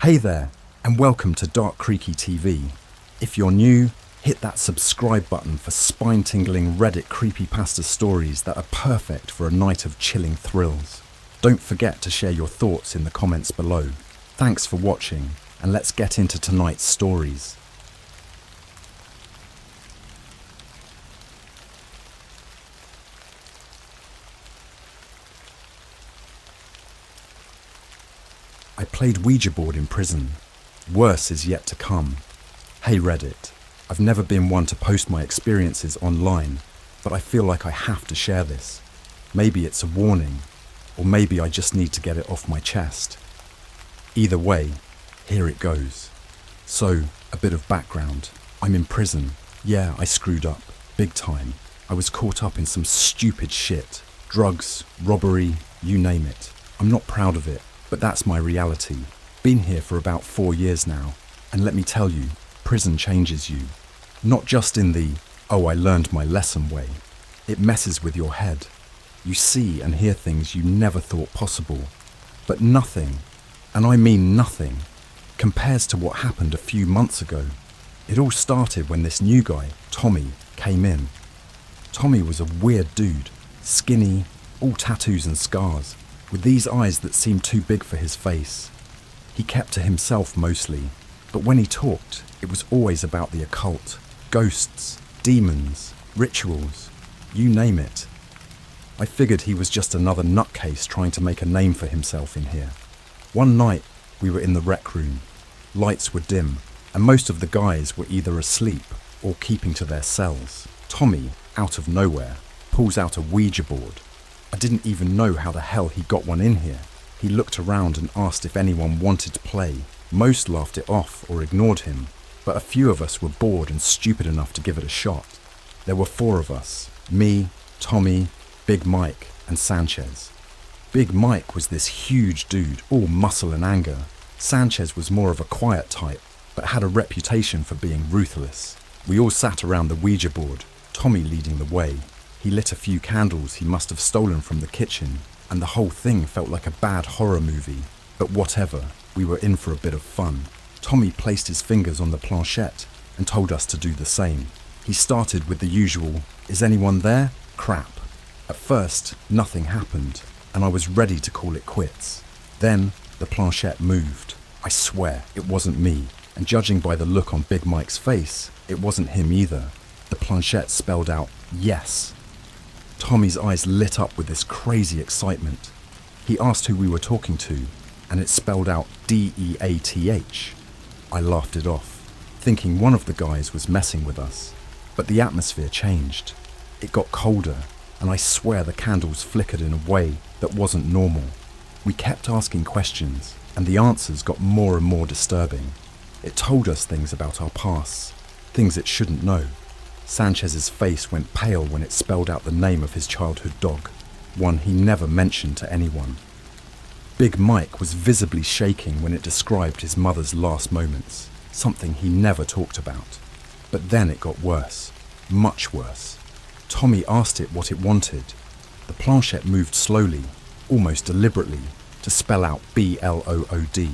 Hey there, and welcome to Dark Creaky TV. If you're new, hit that subscribe button for spine-tingling Reddit creepypasta stories that are perfect for a night of chilling thrills. Don't forget to share your thoughts in the comments below. Thanks for watching, and let's get into tonight's stories. I played Ouija board in prison. Worse is yet to come. Hey Reddit, I've never been one to post my experiences online, but I feel like I have to share this. Maybe it's a warning, or maybe I just need to get it off my chest. Either way, here it goes. So, a bit of background. I'm in prison. Yeah, I screwed up. Big time. I was caught up in some stupid shit. Drugs, robbery, you name it. I'm not proud of it, but that's my reality. Been here for about 4 years now, and let me tell you, prison changes you. Not just in the, oh I learned my lesson way. It messes with your head. You see and hear things you never thought possible. But nothing, and I mean nothing, compares to what happened a few months ago. It all started when this new guy, Tommy, came in. Tommy was a weird dude, skinny, all tattoos and scars, with these eyes that seemed too big for his face. He kept to himself mostly, but when he talked, it was always about the occult, ghosts, demons, rituals, you name it. I figured he was just another nutcase trying to make a name for himself in here. One night, we were in the rec room. Lights were dim, and most of the guys were either asleep or keeping to their cells. Tommy, out of nowhere, pulls out a Ouija board. I didn't even know how the hell he got one in here. He looked around and asked if anyone wanted to play. Most laughed it off or ignored him, but a few of us were bored and stupid enough to give it a shot. There were 4 of us, me, Tommy, Big Mike, and Sanchez. Big Mike was this huge dude, all muscle and anger. Sanchez was more of a quiet type, but had a reputation for being ruthless. We all sat around the Ouija board, Tommy leading the way. He lit a few candles he must have stolen from the kitchen, and the whole thing felt like a bad horror movie. But whatever, we were in for a bit of fun. Tommy placed his fingers on the planchette and told us to do the same. He started with the usual, "Is anyone there?" crap. At first, nothing happened, and I was ready to call it quits. Then, the planchette moved. I swear, it wasn't me, and judging by the look on Big Mike's face, it wasn't him either. The planchette spelled out, "Yes." Tommy's eyes lit up with this crazy excitement. He asked who we were talking to, and it spelled out DEATH. I laughed it off, thinking one of the guys was messing with us. But the atmosphere changed. It got colder, and I swear the candles flickered in a way that wasn't normal. We kept asking questions, and the answers got more and more disturbing. It told us things about our pasts, things it shouldn't know. Sanchez's face went pale when it spelled out the name of his childhood dog, one he never mentioned to anyone. Big Mike was visibly shaking when it described his mother's last moments, something he never talked about. But then it got worse, much worse. Tommy asked it what it wanted. The planchette moved slowly, almost deliberately, to spell out BLOOD.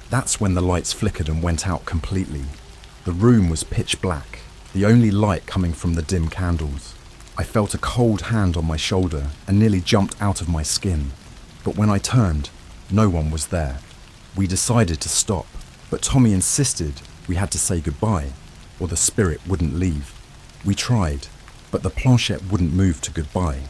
That's when the lights flickered and went out completely. The room was pitch black, the only light coming from the dim candles. I felt a cold hand on my shoulder and nearly jumped out of my skin. But when I turned, no one was there. We decided to stop, but Tommy insisted we had to say goodbye, or the spirit wouldn't leave. We tried, but the planchette wouldn't move to goodbye.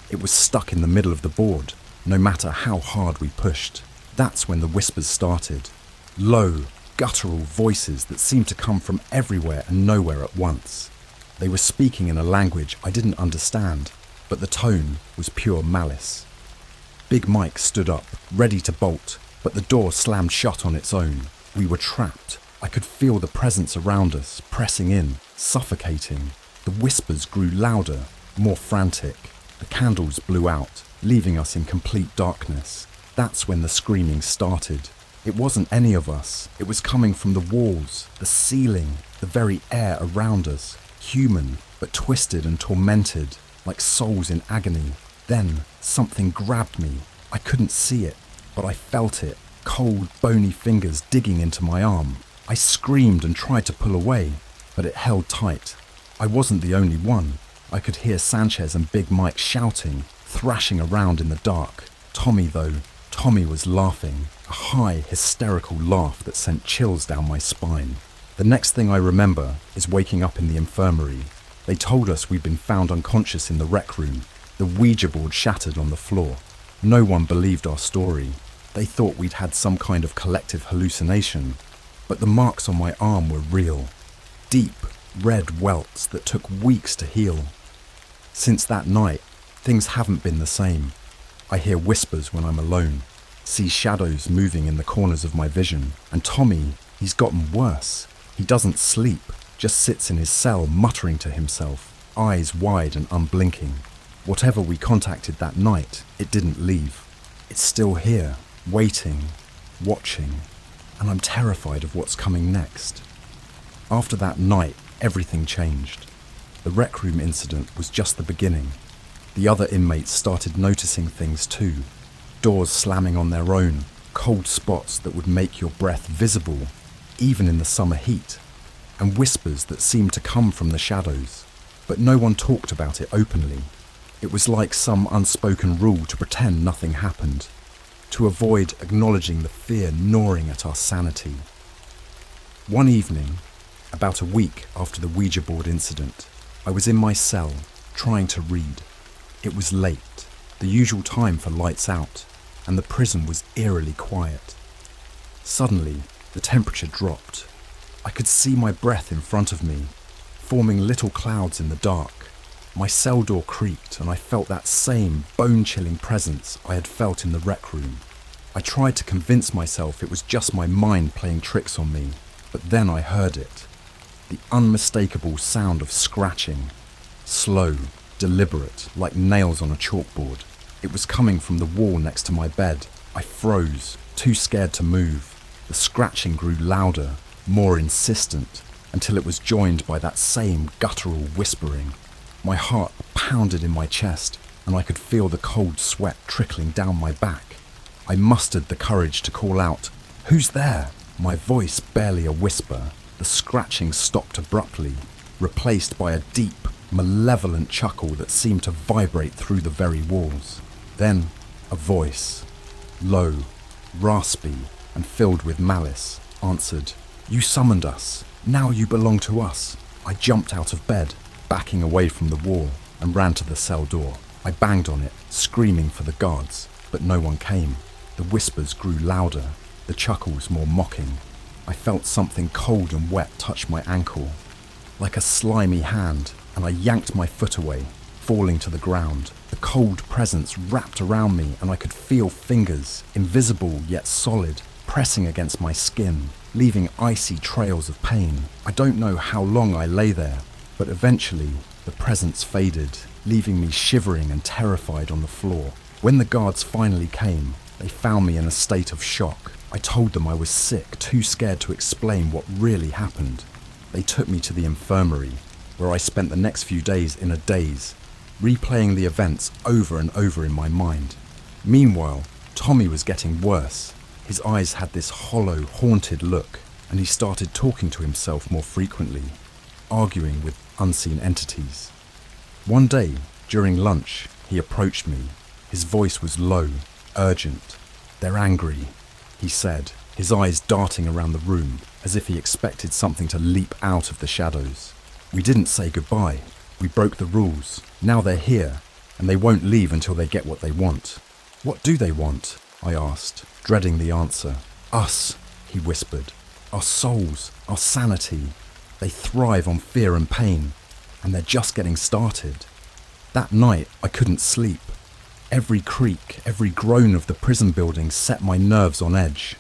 It was stuck in the middle of the board, no matter how hard we pushed. That's when the whispers started. Low, guttural voices that seemed to come from everywhere and nowhere at once. They were speaking in a language I didn't understand, but the tone was pure malice. Big Mike stood up, ready to bolt, but the door slammed shut on its own. We were trapped. I could feel the presence around us, pressing in, suffocating. The whispers grew louder, more frantic. The candles blew out, leaving us in complete darkness. That's when the screaming started. It wasn't any of us. It was coming from the walls, the ceiling, the very air around us. Human, but twisted and tormented, like souls in agony. Then, something grabbed me. I couldn't see it, but I felt it. cold, bony fingers digging into my arm. I screamed and tried to pull away, but it held tight. I wasn't the only one. I could hear Sanchez and Big Mike shouting, thrashing around in the dark. Tommy was laughing, a high, hysterical laugh that sent chills down my spine. The next thing I remember is waking up in the infirmary. They told us we'd been found unconscious in the rec room, the Ouija board shattered on the floor. No one believed our story. They thought we'd had some kind of collective hallucination, but the marks on my arm were real. Deep, red welts that took weeks to heal. Since that night, things haven't been the same. I hear whispers when I'm alone, see shadows moving in the corners of my vision, and Tommy, he's gotten worse. He doesn't sleep, just sits in his cell muttering to himself, eyes wide and unblinking. Whatever we contacted that night, it didn't leave. It's still here, waiting, watching, and I'm terrified of what's coming next. After that night, everything changed. The rec room incident was just the beginning. The other inmates started noticing things too. Doors slamming on their own, cold spots that would make your breath visible, even in the summer heat, and whispers that seemed to come from the shadows. But no one talked about it openly. It was like some unspoken rule to pretend nothing happened, to avoid acknowledging the fear gnawing at our sanity. One evening, about a week after the Ouija board incident, I was in my cell, trying to read. It was late, the usual time for lights out, and the prison was eerily quiet. Suddenly, the temperature dropped. I could see my breath in front of me, forming little clouds in the dark. My cell door creaked, and I felt that same bone-chilling presence I had felt in the rec room. I tried to convince myself it was just my mind playing tricks on me, but then I heard it. The unmistakable sound of scratching. Slow, deliberate, like nails on a chalkboard. It was coming from the wall next to my bed. I froze, too scared to move. The scratching grew louder, more insistent, until it was joined by that same guttural whispering. My heart pounded in my chest, and I could feel the cold sweat trickling down my back. I mustered the courage to call out, "Who's there?" My voice barely a whisper. The scratching stopped abruptly, replaced by a deep, malevolent chuckle that seemed to vibrate through the very walls. Then, a voice, low, raspy, and filled with malice, answered, "You summoned us. Now you belong to us." I jumped out of bed, backing away from the wall, and ran to the cell door. I banged on it, screaming for the guards, but no one came. The whispers grew louder, the chuckles more mocking. I felt something cold and wet touch my ankle, like a slimy hand, and I yanked my foot away, falling to the ground. The cold presence wrapped around me, and I could feel fingers, invisible yet solid, pressing against my skin, leaving icy trails of pain. I don't know how long I lay there, but eventually the presence faded, leaving me shivering and terrified on the floor. When the guards finally came, they found me in a state of shock. I told them I was sick, too scared to explain what really happened. They took me to the infirmary, where I spent the next few days in a daze, replaying the events over and over in my mind. Meanwhile, Tommy was getting worse. His eyes had this hollow, haunted look, and he started talking to himself more frequently, arguing with unseen entities. One day, during lunch, he approached me. His voice was low, urgent. "They're angry," he said, his eyes darting around the room, as if he expected something to leap out of the shadows. "We didn't say goodbye. We broke the rules. Now they're here, and they won't leave until they get what they want." "What do they want?" I asked, dreading the answer. "Us," he whispered. "Our souls, our sanity. They thrive on fear and pain, and they're just getting started." That night, I couldn't sleep. Every creak, every groan of the prison building set my nerves on edge.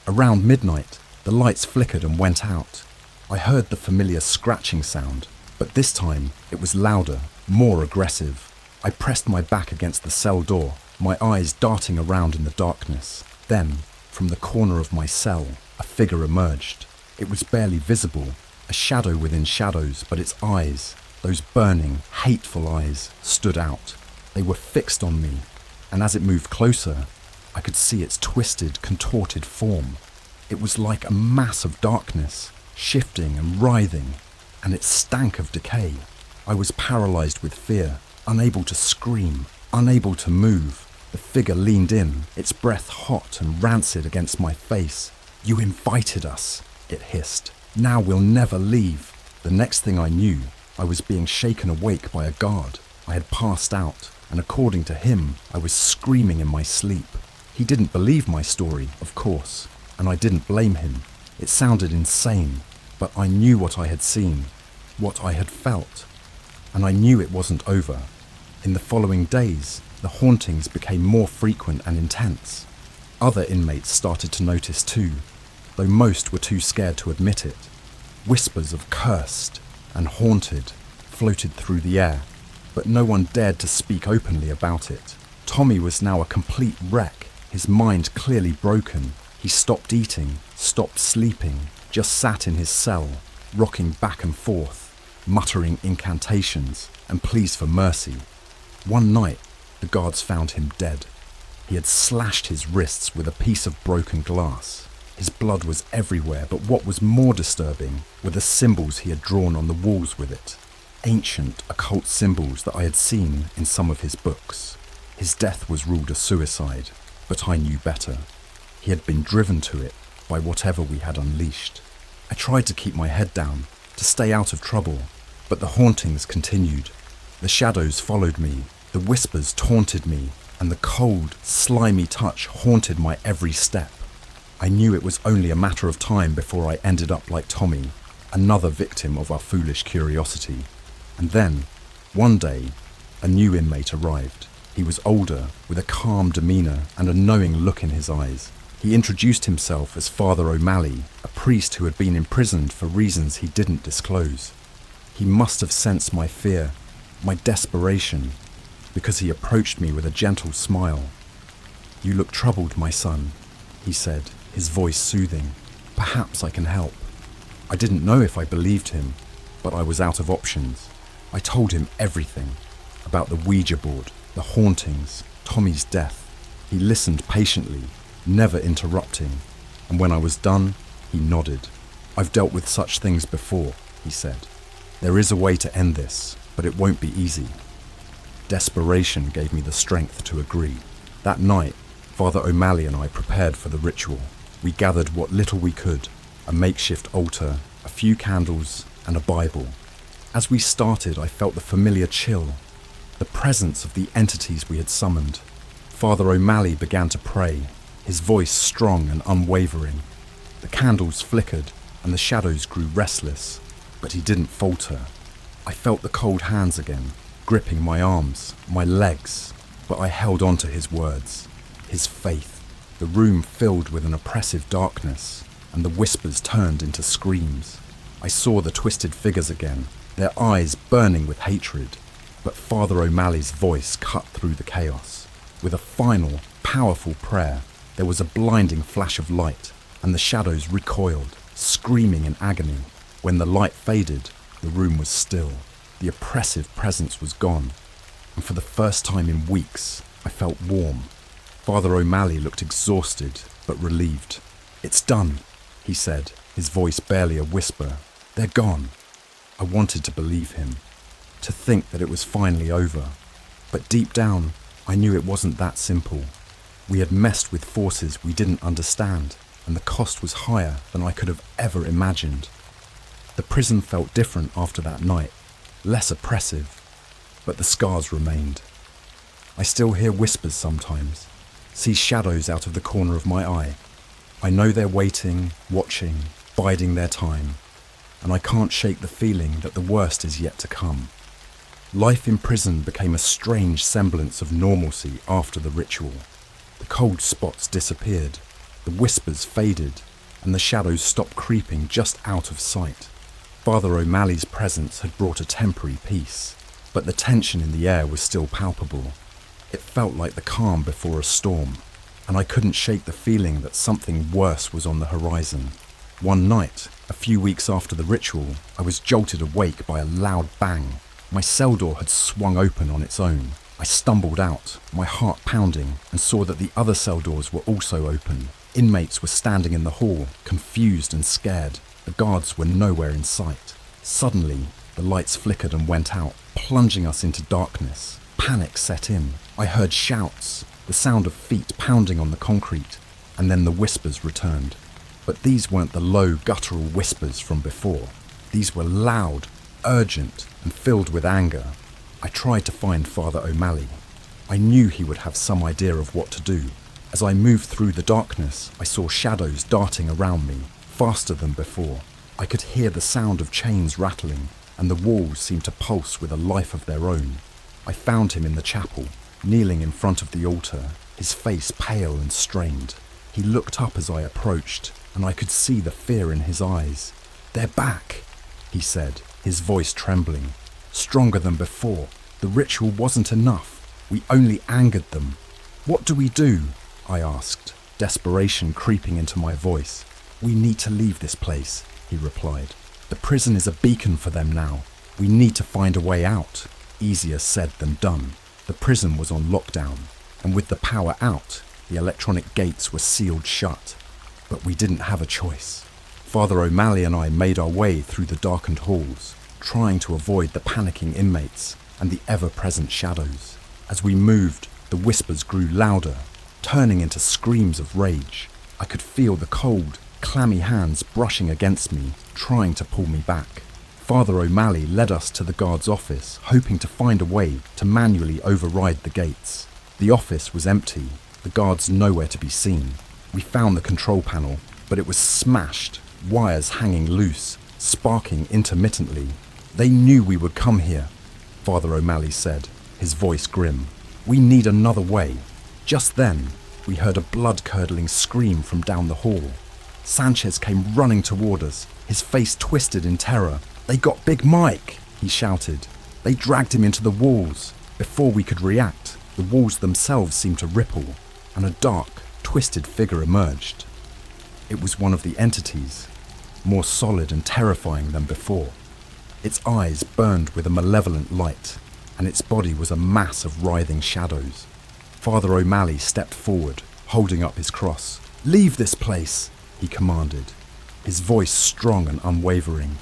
Around midnight, the lights flickered and went out. I heard the familiar scratching sound, but this time it was louder, more aggressive. I pressed my back against the cell door, my eyes darting around in the darkness. Then, from the corner of my cell, a figure emerged. It was barely visible, a shadow within shadows, but its eyes, those burning, hateful eyes, stood out. They were fixed on me, and as it moved closer, I could see its twisted, contorted form. It was like a mass of darkness, shifting and writhing, and it stank of decay. I was paralyzed with fear, unable to scream, unable to move. The figure leaned in, its breath hot and rancid against my face. "You invited us," it hissed. "Now we'll never leave." The next thing I knew, I was being shaken awake by a guard. I had passed out, and according to him, I was screaming in my sleep. He didn't believe my story, of course, and I didn't blame him. It sounded insane, but I knew what I had seen, what I had felt, and I knew it wasn't over. In the following days, the hauntings became more frequent and intense. Other inmates started to notice too, though most were too scared to admit it. Whispers of cursed and haunted floated through the air, but no one dared to speak openly about it. Tommy was now a complete wreck, his mind clearly broken. He stopped eating, stopped sleeping, just sat in his cell, rocking back and forth, muttering incantations and pleas for mercy. One night, the guards found him dead. He had slashed his wrists with a piece of broken glass. His blood was everywhere, but what was more disturbing were the symbols he had drawn on the walls with it. Ancient occult symbols that I had seen in some of his books. His death was ruled a suicide, but I knew better. He had been driven to it by whatever we had unleashed. I tried to keep my head down, to stay out of trouble, but the hauntings continued. The shadows followed me, the whispers taunted me, and the cold, slimy touch haunted my every step. I knew it was only a matter of time before I ended up like Tommy, another victim of our foolish curiosity. And then, one day, a new inmate arrived. He was older, with a calm demeanour and a knowing look in his eyes. He introduced himself as Father O'Malley, a priest who had been imprisoned for reasons he didn't disclose. He must have sensed my fear, my desperation, because he approached me with a gentle smile. "You look troubled, my son," he said, his voice soothing. "Perhaps I can help." I didn't know if I believed him, but I was out of options. I told him everything, about the Ouija board, the hauntings, Tommy's death. He listened patiently, never interrupting, and when I was done, he nodded. "I've dealt with such things before," he said. "There is a way to end this, but it won't be easy." Desperation gave me the strength to agree. That night, Father O'Malley and I prepared for the ritual. We gathered what little we could, a makeshift altar, a few candles, and a Bible. As we started, I felt the familiar chill, the presence of the entities we had summoned. Father O'Malley began to pray, his voice strong and unwavering. The candles flickered, and the shadows grew restless, but he didn't falter. I felt the cold hands again, gripping my arms, my legs, but I held on to his words, his faith. The room filled with an oppressive darkness, and the whispers turned into screams. I saw the twisted figures again, their eyes burning with hatred, but Father O'Malley's voice cut through the chaos. With a final, powerful prayer, there was a blinding flash of light, and the shadows recoiled, screaming in agony. When the light faded, the room was still. The oppressive presence was gone, and for the first time in weeks, I felt warm. Father O'Malley looked exhausted, but relieved. "It's done," he said, his voice barely a whisper. "They're gone." I wanted to believe him, to think that it was finally over. But deep down, I knew it wasn't that simple. We had messed with forces we didn't understand, and the cost was higher than I could have ever imagined. The prison felt different after that night, less oppressive, but the scars remained. I still hear whispers sometimes, see shadows out of the corner of my eye. I know they're waiting, watching, biding their time, and I can't shake the feeling that the worst is yet to come. Life in prison became a strange semblance of normalcy after the ritual. The cold spots disappeared, the whispers faded, and the shadows stopped creeping just out of sight. Father O'Malley's presence had brought a temporary peace, but the tension in the air was still palpable. It felt like the calm before a storm, and I couldn't shake the feeling that something worse was on the horizon. One night, a few weeks after the ritual, I was jolted awake by a loud bang. My cell door had swung open on its own. I stumbled out, my heart pounding, and saw that the other cell doors were also open. Inmates were standing in the hall, confused and scared. The guards were nowhere in sight. Suddenly, the lights flickered and went out, plunging us into darkness. Panic set in. I heard shouts, the sound of feet pounding on the concrete, and then the whispers returned. But these weren't the low, guttural whispers from before. These were loud, urgent, and filled with anger. I tried to find Father O'Malley. I knew he would have some idea of what to do. As I moved through the darkness, I saw shadows darting around me, faster than before. I could hear the sound of chains rattling, and the walls seemed to pulse with a life of their own. I found him in the chapel, kneeling in front of the altar, his face pale and strained. He looked up as I approached, and I could see the fear in his eyes. "They're back," he said, his voice trembling. "Stronger than before. The ritual wasn't enough. We only angered them." "What do we do?" I asked, desperation creeping into my voice. "We need to leave this place," he replied. "The prison is a beacon for them now. We need to find a way out." Easier said than done. The prison was on lockdown, and with the power out, the electronic gates were sealed shut. But we didn't have a choice. Father O'Malley and I made our way through the darkened halls, trying to avoid the panicking inmates and the ever-present shadows. As we moved, the whispers grew louder, turning into screams of rage. I could feel the cold, clammy hands brushing against me, trying to pull me back. Father O'Malley led us to the guard's office, hoping to find a way to manually override the gates. The office was empty, the guards nowhere to be seen. We found the control panel, but it was smashed, wires hanging loose, sparking intermittently. "They knew we would come here," Father O'Malley said, his voice grim. "We need another way." Just then, we heard a blood-curdling scream from down the hall. Sanchez came running toward us, his face twisted in terror. "They got Big Mike," he shouted. "They dragged him into the walls." Before we could react, the walls themselves seemed to ripple, and a dark, twisted figure emerged. It was one of the entities, more solid and terrifying than before. Its eyes burned with a malevolent light, and its body was a mass of writhing shadows. Father O'Malley stepped forward, holding up his cross. "Leave this place," he commanded, his voice strong and unwavering.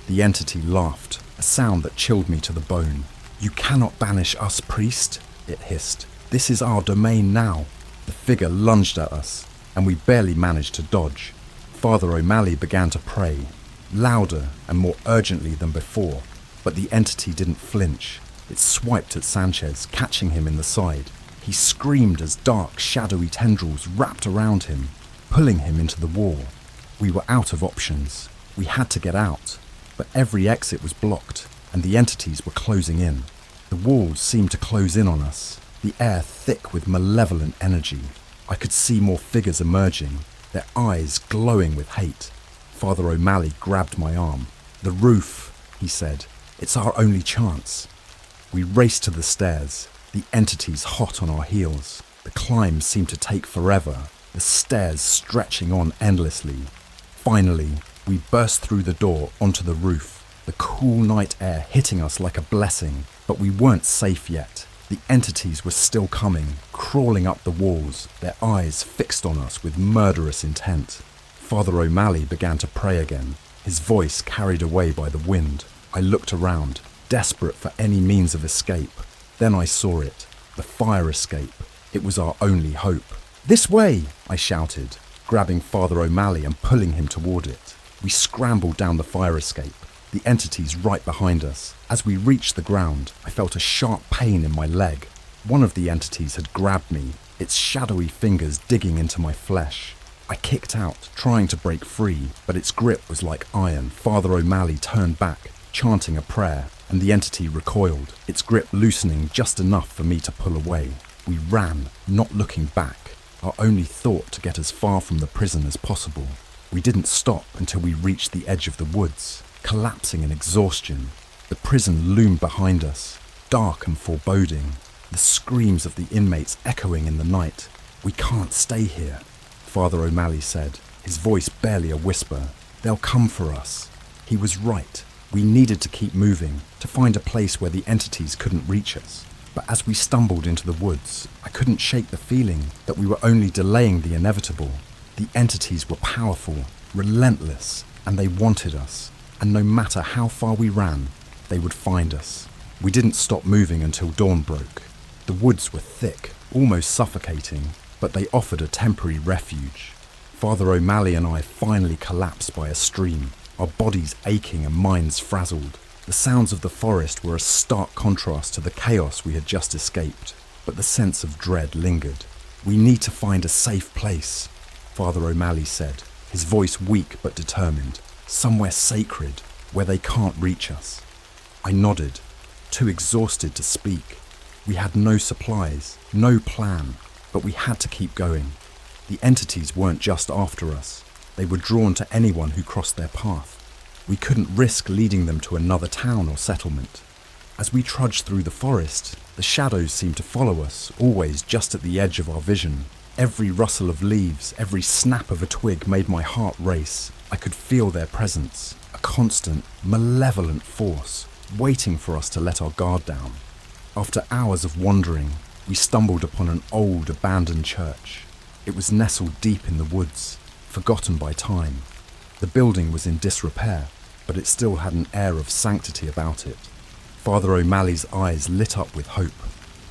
The entity laughed, a sound that chilled me to the bone. "You cannot banish us, priest," it hissed. "This is our domain now." The figure lunged at us, and we barely managed to dodge. Father O'Malley began to pray, louder and more urgently than before, but the entity didn't flinch. It swiped at Sanchez, catching him in the side. He screamed as dark, shadowy tendrils wrapped around him, pulling him into the wall. We were out of options. We had to get out, but every exit was blocked, and the entities were closing in. The walls seemed to close in on us, the air thick with malevolent energy. I could see more figures emerging, their eyes glowing with hate. Father O'Malley grabbed my arm. "The roof," he said. "It's our only chance." We raced to the stairs, the entities hot on our heels. The climb seemed to take forever, the stairs stretching on endlessly. Finally, we burst through the door onto the roof, the cool night air hitting us like a blessing. But we weren't safe yet. The entities were still coming, crawling up the walls, their eyes fixed on us with murderous intent. Father O'Malley began to pray again, his voice carried away by the wind. I looked around, desperate for any means of escape. Then I saw it, the fire escape. It was our only hope. "This way!" I shouted, grabbing Father O'Malley and pulling him toward it. We scrambled down the fire escape, the entities right behind us. As we reached the ground, I felt a sharp pain in my leg. One of the entities had grabbed me, its shadowy fingers digging into my flesh. I kicked out, trying to break free, but its grip was like iron. Father O'Malley turned back, chanting a prayer, and the entity recoiled, its grip loosening just enough for me to pull away. We ran, not looking back, our only thought to get as far from the prison as possible. We didn't stop until we reached the edge of the woods, collapsing in exhaustion. The prison loomed behind us, dark and foreboding, the screams of the inmates echoing in the night. "We can't stay here," Father O'Malley said, his voice barely a whisper. "They'll come for us." He was right. We needed to keep moving, to find a place where the entities couldn't reach us. But as we stumbled into the woods, I couldn't shake the feeling that we were only delaying the inevitable. The entities were powerful, relentless, and they wanted us. And no matter how far we ran, they would find us. We didn't stop moving until dawn broke. The woods were thick, almost suffocating, but they offered a temporary refuge. Father O'Malley and I finally collapsed by a stream, our bodies aching and minds frazzled. The sounds of the forest were a stark contrast to the chaos we had just escaped, but the sense of dread lingered. "We need to find a safe place," Father O'Malley said, his voice weak but determined. "Somewhere sacred, where they can't reach us." I nodded, too exhausted to speak. We had no supplies, no plan, but we had to keep going. The entities weren't just after us. They were drawn to anyone who crossed their path. We couldn't risk leading them to another town or settlement. As we trudged through the forest, the shadows seemed to follow us, always just at the edge of our vision. Every rustle of leaves, every snap of a twig made my heart race. I could feel their presence, a constant, malevolent force, waiting for us to let our guard down. After hours of wandering, we stumbled upon an old, abandoned church. It was nestled deep in the woods, forgotten by time. The building was in disrepair, but it still had an air of sanctity about it. Father O'Malley's eyes lit up with hope.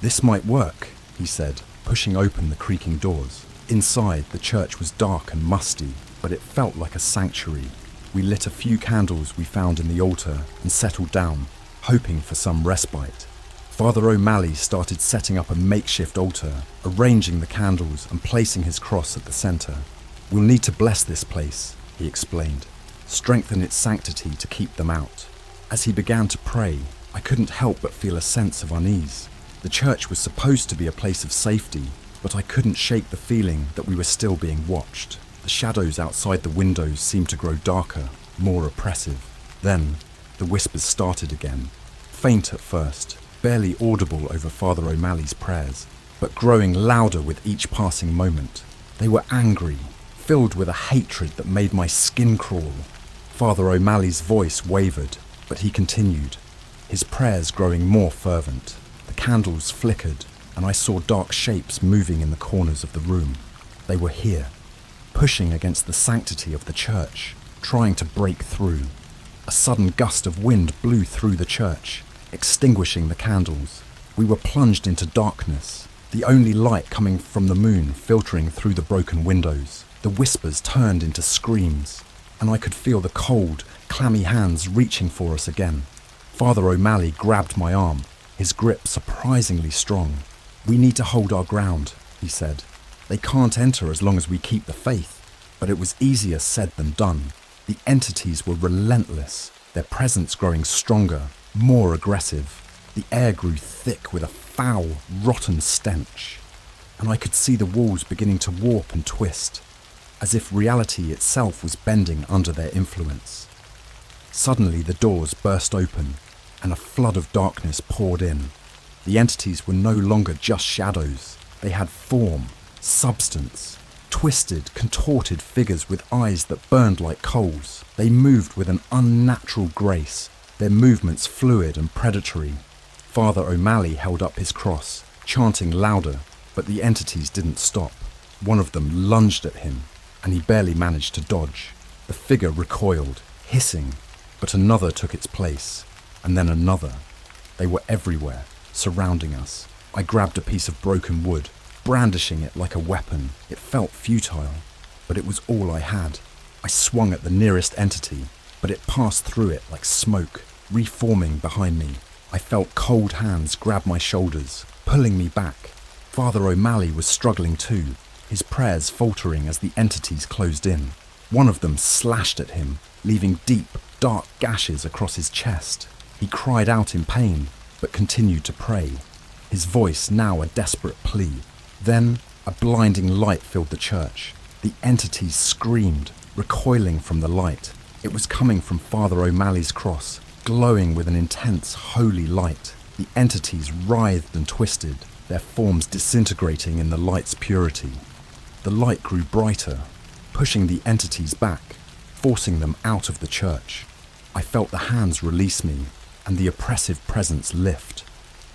"This might work," he said, pushing open the creaking doors. Inside, the church was dark and musty, but it felt like a sanctuary. We lit a few candles we found in the altar and settled down, hoping for some respite. Father O'Malley started setting up a makeshift altar, arranging the candles and placing his cross at the centre. "We'll need to bless this place," he explained, "strengthen its sanctity to keep them out." As he began to pray, I couldn't help but feel a sense of unease. The church was supposed to be a place of safety, but I couldn't shake the feeling that we were still being watched. The shadows outside the windows seemed to grow darker, more oppressive. Then, the whispers started again, faint at first, barely audible over Father O'Malley's prayers, but growing louder with each passing moment. They were angry, filled with a hatred that made my skin crawl. Father O'Malley's voice wavered, but he continued, his prayers growing more fervent. The candles flickered, and I saw dark shapes moving in the corners of the room. They were here, pushing against the sanctity of the church, trying to break through. A sudden gust of wind blew through the church, extinguishing the candles. We were plunged into darkness, the only light coming from the moon filtering through the broken windows. The whispers turned into screams, and I could feel the cold, clammy hands reaching for us again. Father O'Malley grabbed my arm, his grip surprisingly strong. "We need to hold our ground," he said. "They can't enter as long as we keep the faith." But it was easier said than done. The entities were relentless, their presence growing stronger, more aggressive. The air grew thick with a foul, rotten stench, and I could see the walls beginning to warp and twist, as if reality itself was bending under their influence. Suddenly the doors burst open, and a flood of darkness poured in. The entities were no longer just shadows. They had form, substance, twisted, contorted figures with eyes that burned like coals. They moved with an unnatural grace, their movements fluid and predatory. Father O'Malley held up his cross, chanting louder, but the entities didn't stop. One of them lunged at him, and he barely managed to dodge. The figure recoiled, hissing, but another took its place, and then another. They were everywhere, surrounding us. I grabbed a piece of broken wood, brandishing it like a weapon. It felt futile, but it was all I had. I swung at the nearest entity, but it passed through it like smoke, reforming behind me. I felt cold hands grab my shoulders, pulling me back. Father O'Malley was struggling too, his prayers faltering as the entities closed in. One of them slashed at him, leaving deep, dark gashes across his chest. He cried out in pain, but continued to pray, his voice now a desperate plea. Then, a blinding light filled the church. The entities screamed, recoiling from the light. It was coming from Father O'Malley's cross, glowing with an intense, holy light. The entities writhed and twisted, their forms disintegrating in the light's purity. The light grew brighter, pushing the entities back, forcing them out of the church. I felt the hands release me, and the oppressive presence lift.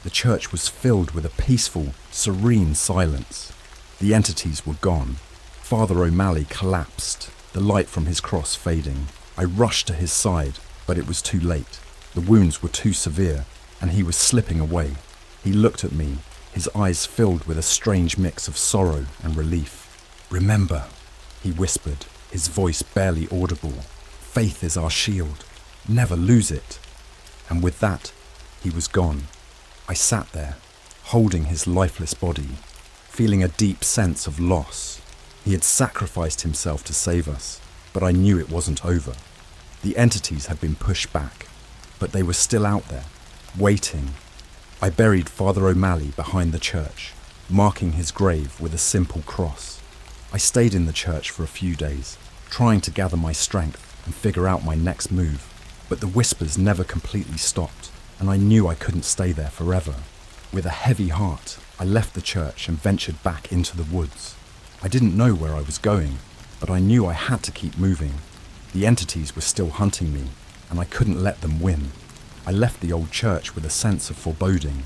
The church was filled with a peaceful, serene silence. The entities were gone. Father O'Malley collapsed, the light from his cross fading. I rushed to his side, but it was too late. The wounds were too severe, and he was slipping away. He looked at me, his eyes filled with a strange mix of sorrow and relief. "Remember," he whispered, his voice barely audible. "Faith is our shield. Never lose it." And with that, he was gone. I sat there, holding his lifeless body, feeling a deep sense of loss. He had sacrificed himself to save us, but I knew it wasn't over. The entities had been pushed back, but they were still out there, waiting. I buried Father O'Malley behind the church, marking his grave with a simple cross. I stayed in the church for a few days, trying to gather my strength and figure out my next move, but the whispers never completely stopped, and I knew I couldn't stay there forever. With a heavy heart, I left the church and ventured back into the woods. I didn't know where I was going, but I knew I had to keep moving. The entities were still hunting me, and I couldn't let them win. I left the old church with a sense of foreboding.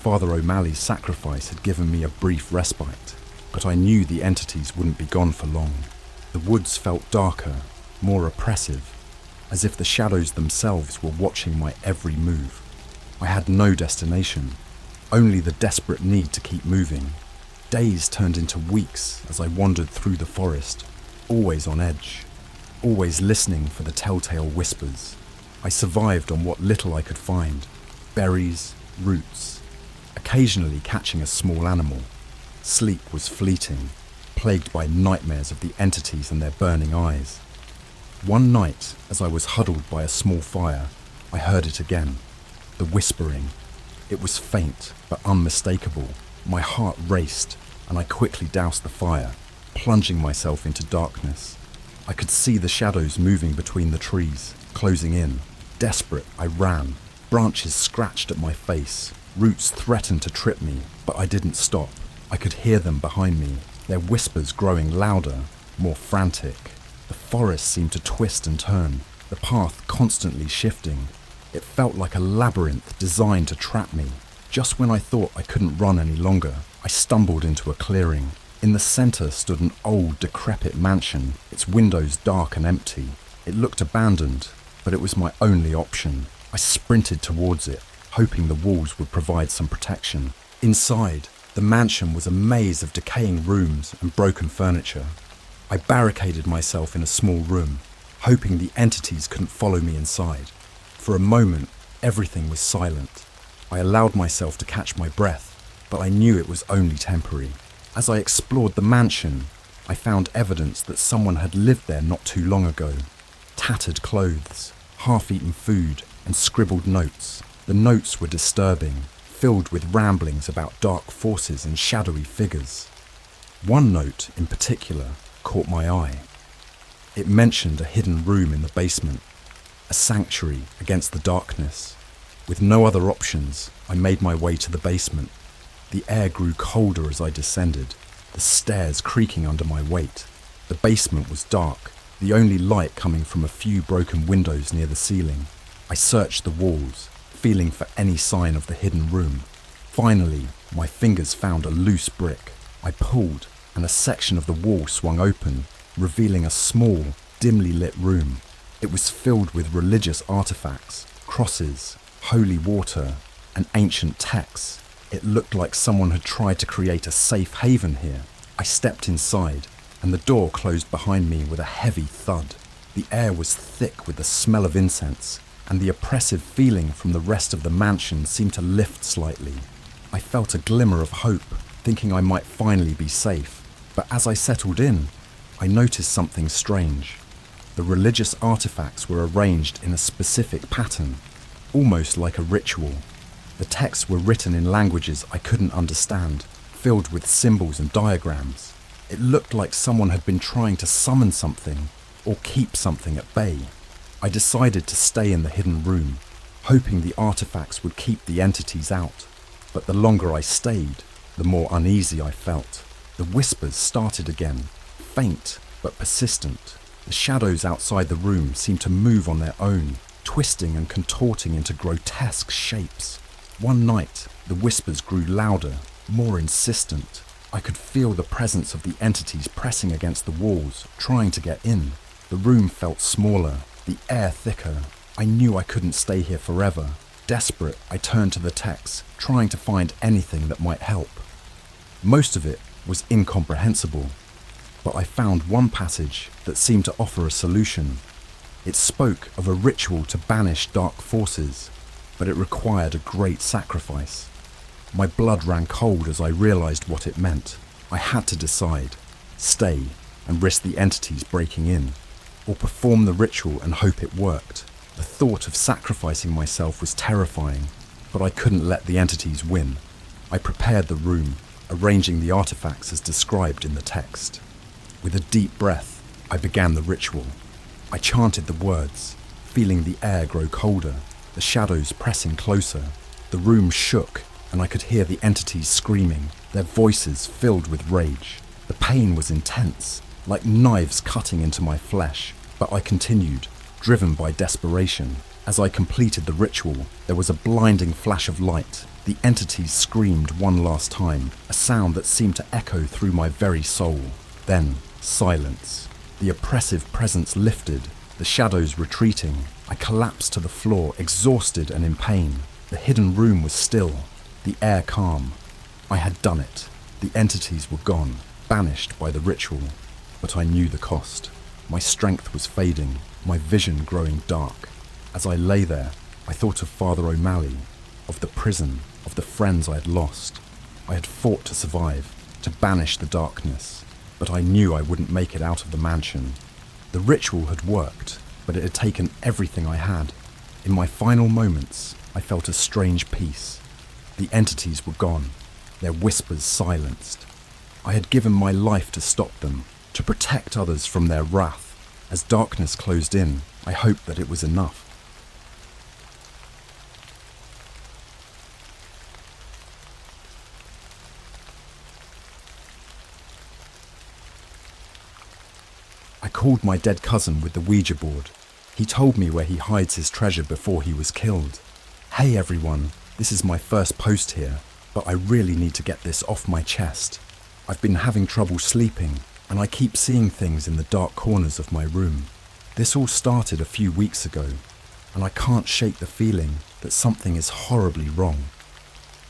Father O'Malley's sacrifice had given me a brief respite, but I knew the entities wouldn't be gone for long. The woods felt darker, more oppressive, as if the shadows themselves were watching my every move. I had no destination, only the desperate need to keep moving. Days turned into weeks as I wandered through the forest, always on edge, always listening for the telltale whispers. I survived on what little I could find, berries, roots, occasionally catching a small animal. Sleep was fleeting, plagued by nightmares of the entities and their burning eyes. One night, as I was huddled by a small fire, I heard it again, the whispering. It was faint but unmistakable. My heart raced, and I quickly doused the fire, plunging myself into darkness. I could see the shadows moving between the trees, closing in. Desperate, I ran. Branches scratched at my face. Roots threatened to trip me, but I didn't stop. I could hear them behind me, their whispers growing louder, more frantic. The forest seemed to twist and turn, the path constantly shifting. It felt like a labyrinth designed to trap me. Just when I thought I couldn't run any longer, I stumbled into a clearing. In the center stood an old, decrepit mansion, its windows dark and empty. It looked abandoned, but it was my only option. I sprinted towards it, hoping the walls would provide some protection. Inside, the mansion was a maze of decaying rooms and broken furniture. I barricaded myself in a small room, hoping the entities couldn't follow me inside. For a moment, everything was silent. I allowed myself to catch my breath, but I knew it was only temporary. As I explored the mansion, I found evidence that someone had lived there not too long ago. Tattered clothes, half-eaten food, and scribbled notes. The notes were disturbing, filled with ramblings about dark forces and shadowy figures. One note, in particular, caught my eye. It mentioned a hidden room in the basement, a sanctuary against the darkness. With no other options, I made my way to the basement. The air grew colder as I descended, the stairs creaking under my weight. The basement was dark, the only light coming from a few broken windows near the ceiling. I searched the walls, feeling for any sign of the hidden room. Finally, my fingers found a loose brick. I pulled, and a section of the wall swung open, revealing a small, dimly lit room. It was filled with religious artifacts, crosses, holy water, and ancient texts. It looked like someone had tried to create a safe haven here. I stepped inside, and the door closed behind me with a heavy thud. The air was thick with the smell of incense, and the oppressive feeling from the rest of the mansion seemed to lift slightly. I felt a glimmer of hope, thinking I might finally be safe. But as I settled in, I noticed something strange. The religious artifacts were arranged in a specific pattern, almost like a ritual. The texts were written in languages I couldn't understand, filled with symbols and diagrams. It looked like someone had been trying to summon something or keep something at bay. I decided to stay in the hidden room, hoping the artifacts would keep the entities out. But the longer I stayed, the more uneasy I felt. The whispers started again, faint but persistent. The shadows outside the room seemed to move on their own, twisting and contorting into grotesque shapes. One night, the whispers grew louder, more insistent. I could feel the presence of the entities pressing against the walls, trying to get in. The room felt smaller, the air thicker. I knew I couldn't stay here forever. Desperate, I turned to the texts, trying to find anything that might help. Most of it was incomprehensible, but I found one passage that seemed to offer a solution. It spoke of a ritual to banish dark forces, but it required a great sacrifice. My blood ran cold as I realized what it meant. I had to decide, stay and risk the entities breaking in, or perform the ritual and hope it worked. The thought of sacrificing myself was terrifying, but I couldn't let the entities win. I prepared the room, arranging the artifacts as described in the text. With a deep breath, I began the ritual. I chanted the words, feeling the air grow colder, the shadows pressing closer. The room shook, and I could hear the entities screaming, their voices filled with rage. The pain was intense, like knives cutting into my flesh, but I continued, driven by desperation. As I completed the ritual, there was a blinding flash of light. The entities screamed one last time, a sound that seemed to echo through my very soul. Then, silence. The oppressive presence lifted, the shadows retreating. I collapsed to the floor, exhausted and in pain. The hidden room was still, the air calm. I had done it. The entities were gone, banished by the ritual. But I knew the cost. My strength was fading, my vision growing dark. As I lay there, I thought of Father O'Malley, of the prison, of the friends I had lost. I had fought to survive, to banish the darkness, but I knew I wouldn't make it out of the mansion. The ritual had worked, but it had taken everything I had. In my final moments, I felt a strange peace. The entities were gone, their whispers silenced. I had given my life to stop them, to protect others from their wrath. As darkness closed in, I hoped that it was enough. I called my dead cousin with the Ouija board. He told me where he hides his treasure before he was killed. Hey everyone, this is my first post here, but I really need to get this off my chest. I've been having trouble sleeping, and I keep seeing things in the dark corners of my room. This all started a few weeks ago, and I can't shake the feeling that something is horribly wrong.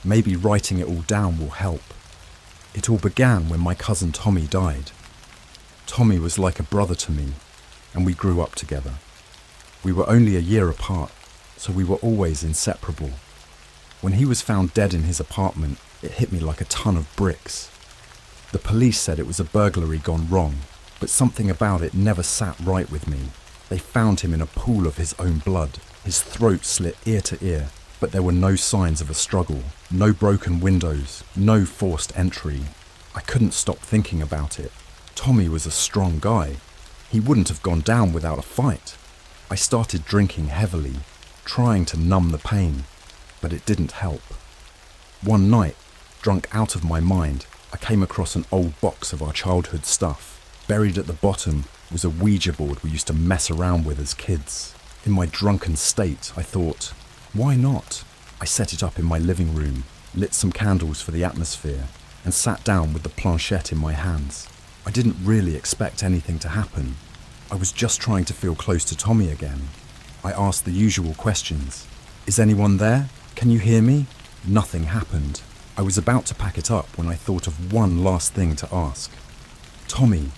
Maybe writing it all down will help. It all began when my cousin Tommy died. Tommy was like a brother to me, and we grew up together. We were only a year apart, so we were always inseparable. When he was found dead in his apartment, it hit me like a ton of bricks. The police said it was a burglary gone wrong, but something about it never sat right with me. They found him in a pool of his own blood, his throat slit ear to ear, but there were no signs of a struggle, no broken windows, no forced entry. I couldn't stop thinking about it. Tommy was a strong guy. He wouldn't have gone down without a fight. I started drinking heavily, trying to numb the pain, but it didn't help. One night, drunk out of my mind, I came across an old box of our childhood stuff. Buried at the bottom was a Ouija board we used to mess around with as kids. In my drunken state, I thought, why not? I set it up in my living room, lit some candles for the atmosphere, and sat down with the planchette in my hands. I didn't really expect anything to happen. I was just trying to feel close to Tommy again. I asked the usual questions. Is anyone there? Can you hear me? Nothing happened. I was about to pack it up when I thought of one last thing to ask. Tommy,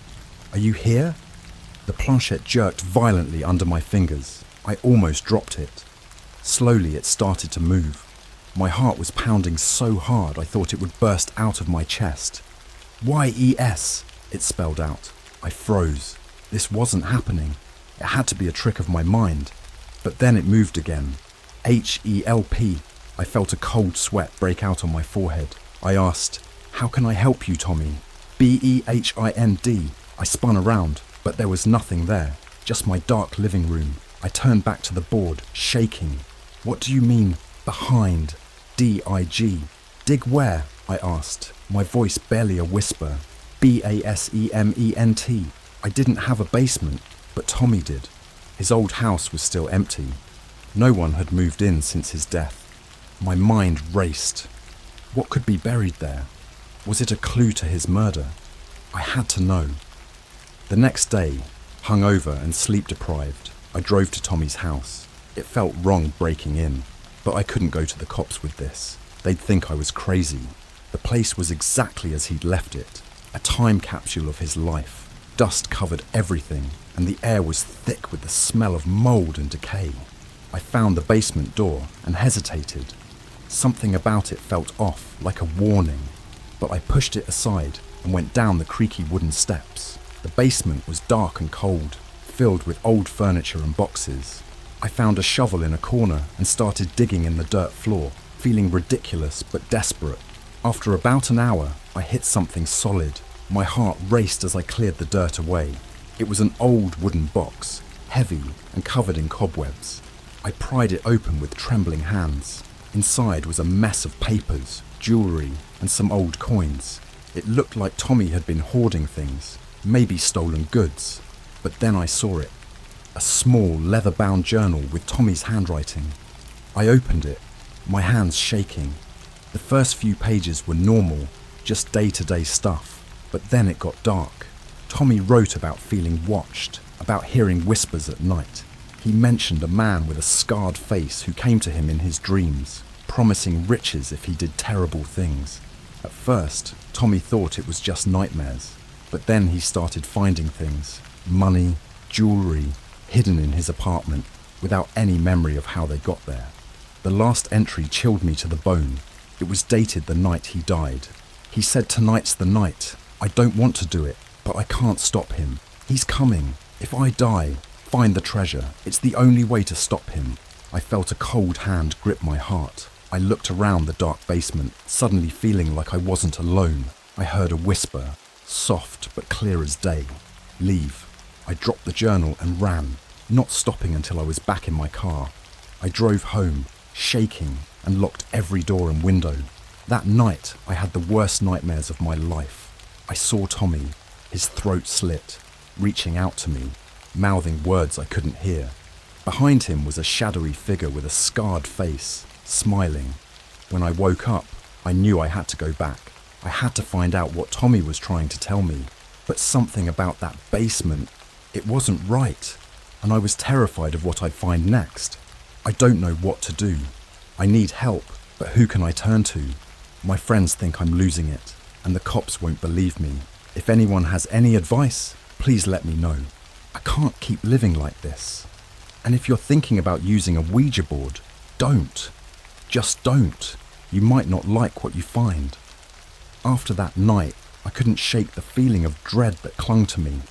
are you here? The planchette jerked violently under my fingers. I almost dropped it. Slowly it started to move. My heart was pounding so hard I thought it would burst out of my chest. Y-E-S, it spelled out. I froze. This wasn't happening. It had to be a trick of my mind. But then it moved again. H-E-L-P. I felt a cold sweat break out on my forehead. I asked, how can I help you, Tommy? B-E-H-I-N-D. I spun around, but there was nothing there. Just my dark living room. I turned back to the board, shaking. What do you mean, behind? D-I-G. Dig where? I asked, my voice barely a whisper. B-A-S-E-M-E-N-T. I didn't have a basement, but Tommy did. His old house was still empty. No one had moved in since his death. My mind raced. What could be buried there? Was it a clue to his murder? I had to know. The next day, hungover and sleep deprived, I drove to Tommy's house. It felt wrong breaking in, but I couldn't go to the cops with this. They'd think I was crazy. The place was exactly as he'd left it, a time capsule of his life. Dust covered everything, and the air was thick with the smell of mold and decay. I found the basement door and hesitated. Something about it felt off, like a warning, but I pushed it aside and went down the creaky wooden steps. The basement was dark and cold, filled with old furniture and boxes. I found a shovel in a corner and started digging in the dirt floor, feeling ridiculous but desperate. After about an hour, I hit something solid. My heart raced as I cleared the dirt away. It was an old wooden box, heavy and covered in cobwebs. I pried it open with trembling hands. Inside was a mess of papers, jewellery and some old coins. It looked like Tommy had been hoarding things, maybe stolen goods. But then I saw it. A small leather-bound journal with Tommy's handwriting. I opened it, my hands shaking. The first few pages were normal, just day-to-day stuff. But then it got dark. Tommy wrote about feeling watched, about hearing whispers at night. He mentioned a man with a scarred face who came to him in his dreams, promising riches if he did terrible things. At first, Tommy thought it was just nightmares, but then he started finding things, money, jewellery, hidden in his apartment, without any memory of how they got there. The last entry chilled me to the bone. It was dated the night he died. He said, "Tonight's the night. I don't want to do it, but I can't stop him. He's coming. If I die, find the treasure. It's the only way to stop him." I felt a cold hand grip my heart. I looked around the dark basement, suddenly feeling like I wasn't alone. I heard a whisper, soft but clear as day. "Leave." I dropped the journal and ran, not stopping until I was back in my car. I drove home, shaking, and locked every door and window. That night, I had the worst nightmares of my life. I saw Tommy, his throat slit, reaching out to me, mouthing words I couldn't hear. Behind him was a shadowy figure with a scarred face, smiling. When I woke up, I knew I had to go back. I had to find out what Tommy was trying to tell me. But something about that basement, it wasn't right, and I was terrified of what I'd find next. I don't know what to do. I need help, but who can I turn to? My friends think I'm losing it, and the cops won't believe me. If anyone has any advice, please let me know. I can't keep living like this. And if you're thinking about using a Ouija board, don't. Just don't. You might not like what you find. After that night, I couldn't shake the feeling of dread that clung to me.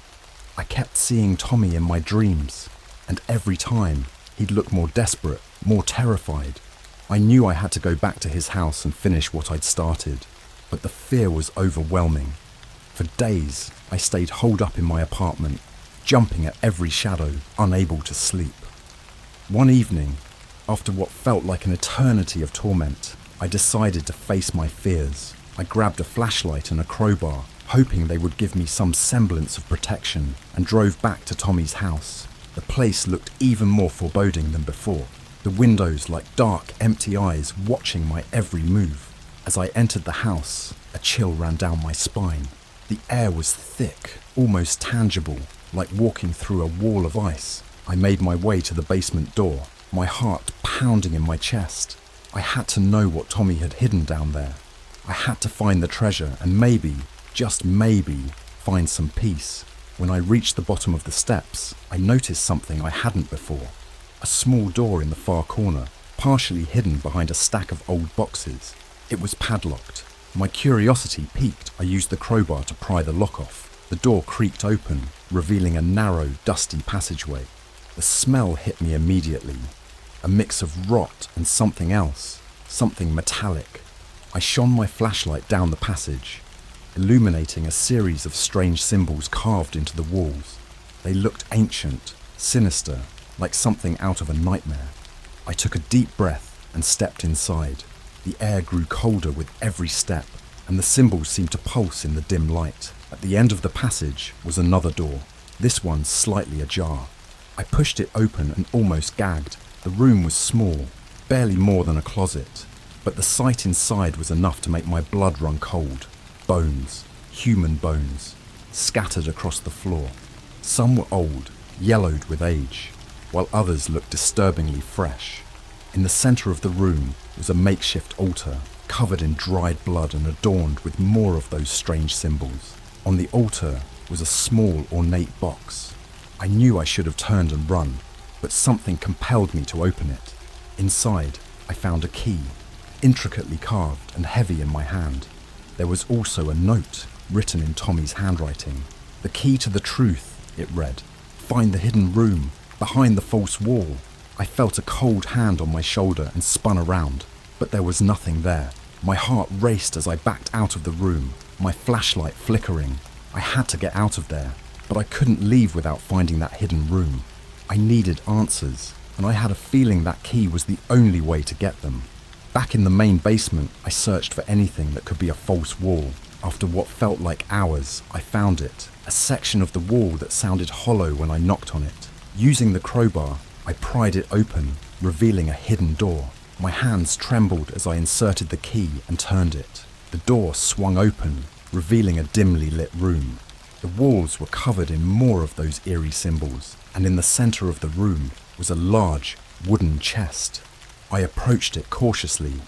I kept seeing Tommy in my dreams, and every time, he'd look more desperate, more terrified. I knew I had to go back to his house and finish what I'd started, but the fear was overwhelming. For days, I stayed holed up in my apartment, jumping at every shadow, unable to sleep. One evening, after what felt like an eternity of torment, I decided to face my fears. I grabbed a flashlight and a crowbar, hoping they would give me some semblance of protection, and drove back to Tommy's house. The place looked even more foreboding than before, the windows like dark, empty eyes watching my every move. As I entered the house, a chill ran down my spine. The air was thick, almost tangible, like walking through a wall of ice. I made my way to the basement door, my heart pounding in my chest. I had to know what Tommy had hidden down there. I had to find the treasure and maybe, just maybe, find some peace. When I reached the bottom of the steps, I noticed something I hadn't before. A small door in the far corner, partially hidden behind a stack of old boxes. It was padlocked. My curiosity piqued. I used the crowbar to pry the lock off. The door creaked open, revealing a narrow, dusty passageway. The smell hit me immediately. A mix of rot and something else, something metallic. I shone my flashlight down the passage, illuminating a series of strange symbols carved into the walls. They looked ancient, sinister, like something out of a nightmare. I took a deep breath and stepped inside. The air grew colder with every step, and the symbols seemed to pulse in the dim light. At the end of the passage was another door, this one slightly ajar. I pushed it open and almost gagged. The room was small, barely more than a closet. but the sight inside was enough to make my blood run cold. Bones, human bones, scattered across the floor. Some were old, yellowed with age, while others looked disturbingly fresh. In the centre of the room was a makeshift altar, covered in dried blood and adorned with more of those strange symbols. On the altar was a small, ornate box. I knew I should have turned and run, but something compelled me to open it. Inside, I found a key, intricately carved and heavy in my hand. There was also a note written in Tommy's handwriting. "The key to the truth," it read. "Find the hidden room, behind the false wall." I felt a cold hand on my shoulder and spun around, but there was nothing there. My heart raced as I backed out of the room, my flashlight flickering. I had to get out of there, but I couldn't leave without finding that hidden room. I needed answers, and I had a feeling that key was the only way to get them. Back in the main basement, I searched for anything that could be a false wall. After what felt like hours, I found it, a section of the wall that sounded hollow when I knocked on it. Using the crowbar, I pried it open, revealing a hidden door. My hands trembled as I inserted the key and turned it. The door swung open, revealing a dimly lit room. The walls were covered in more of those eerie symbols, and in the center of the room was a large wooden chest. I approached it cautiously,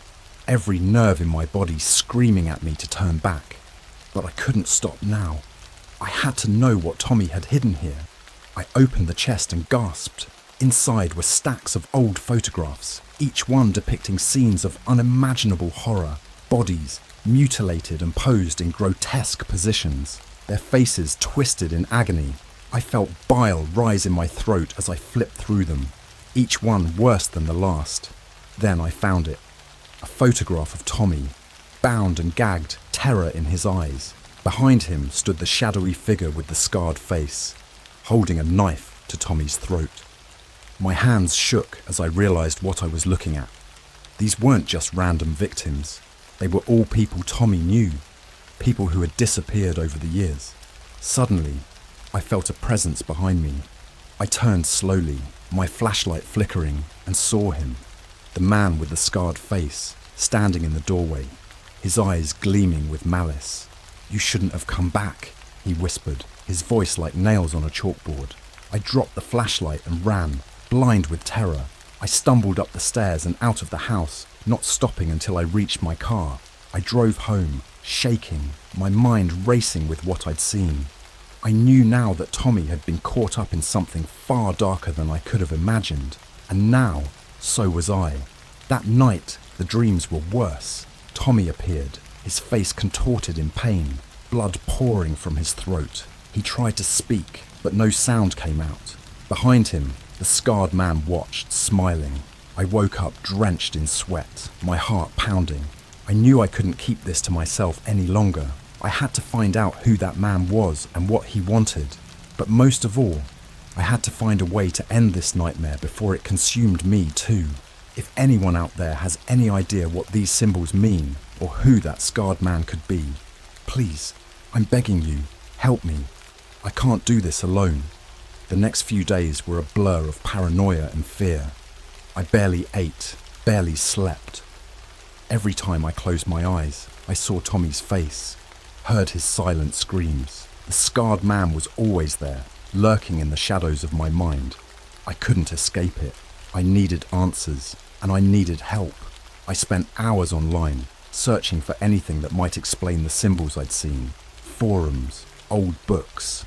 every nerve in my body screaming at me to turn back. But I couldn't stop now. I had to know what Tommy had hidden here. I opened the chest and gasped. Inside were stacks of old photographs, each one depicting scenes of unimaginable horror, bodies mutilated and posed in grotesque positions, their faces twisted in agony. I felt bile rise in my throat as I flipped through them, each one worse than the last. Then I found it, a photograph of Tommy, bound and gagged, terror in his eyes. Behind him stood the shadowy figure with the scarred face, holding a knife to Tommy's throat. My hands shook as I realized what I was looking at. These weren't just random victims. They were all people Tommy knew, people who had disappeared over the years. Suddenly, I felt a presence behind me. I turned slowly, my flashlight flickering, and saw him, the man with the scarred face, standing in the doorway, his eyes gleaming with malice. "You shouldn't have come back," he whispered, his voice like nails on a chalkboard. I dropped the flashlight and ran, blind with terror. I stumbled up the stairs and out of the house, not stopping until I reached my car. I drove home, shaking, my mind racing with what I'd seen. I knew now that Tommy had been caught up in something far darker than I could have imagined. And now, so was I. That night, the dreams were worse. Tommy appeared, his face contorted in pain, blood pouring from his throat. He tried to speak, but no sound came out. Behind him, the scarred man watched, smiling. I woke up drenched in sweat, my heart pounding. I knew I couldn't keep this to myself any longer. I had to find out who that man was and what he wanted. But most of all, I had to find a way to end this nightmare before it consumed me too. If anyone out there has any idea what these symbols mean, or who that scarred man could be, please, I'm begging you, help me. I can't do this alone. The next few days were a blur of paranoia and fear. I barely ate, barely slept. Every time I closed my eyes, I saw Tommy's face, heard his silent screams. The scarred man was always there, lurking in the shadows of my mind. I couldn't escape it. I needed answers, and I needed help. I spent hours online, searching for anything that might explain the symbols I'd seen. Forums, old books,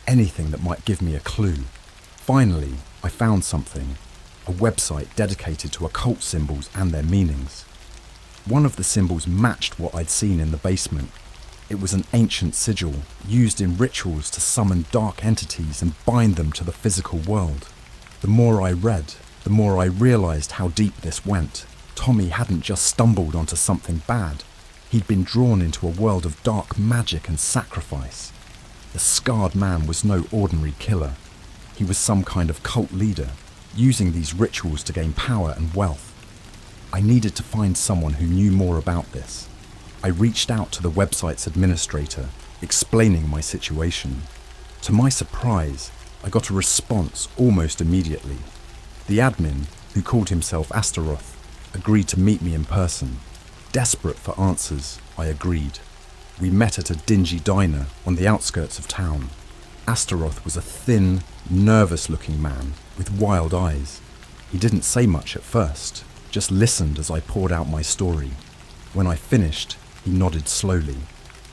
anything that might give me a clue. Finally, I found something, a website dedicated to occult symbols and their meanings. One of the symbols matched what I'd seen in the basement. It was an ancient sigil, used in rituals to summon dark entities and bind them to the physical world. The more I read, the more I realized how deep this went. Tommy hadn't just stumbled onto something bad. He'd been drawn into a world of dark magic and sacrifice. The scarred man was no ordinary killer. He was some kind of cult leader, using these rituals to gain power and wealth. I needed to find someone who knew more about this. I reached out to the website's administrator, explaining my situation. To my surprise, I got a response almost immediately. The admin, who called himself Astaroth, agreed to meet me in person. Desperate for answers, I agreed. We met at a dingy diner on the outskirts of town. Astaroth was a thin, nervous-looking man with wild eyes. He didn't say much at first, just listened as I poured out my story. When I finished, he nodded slowly.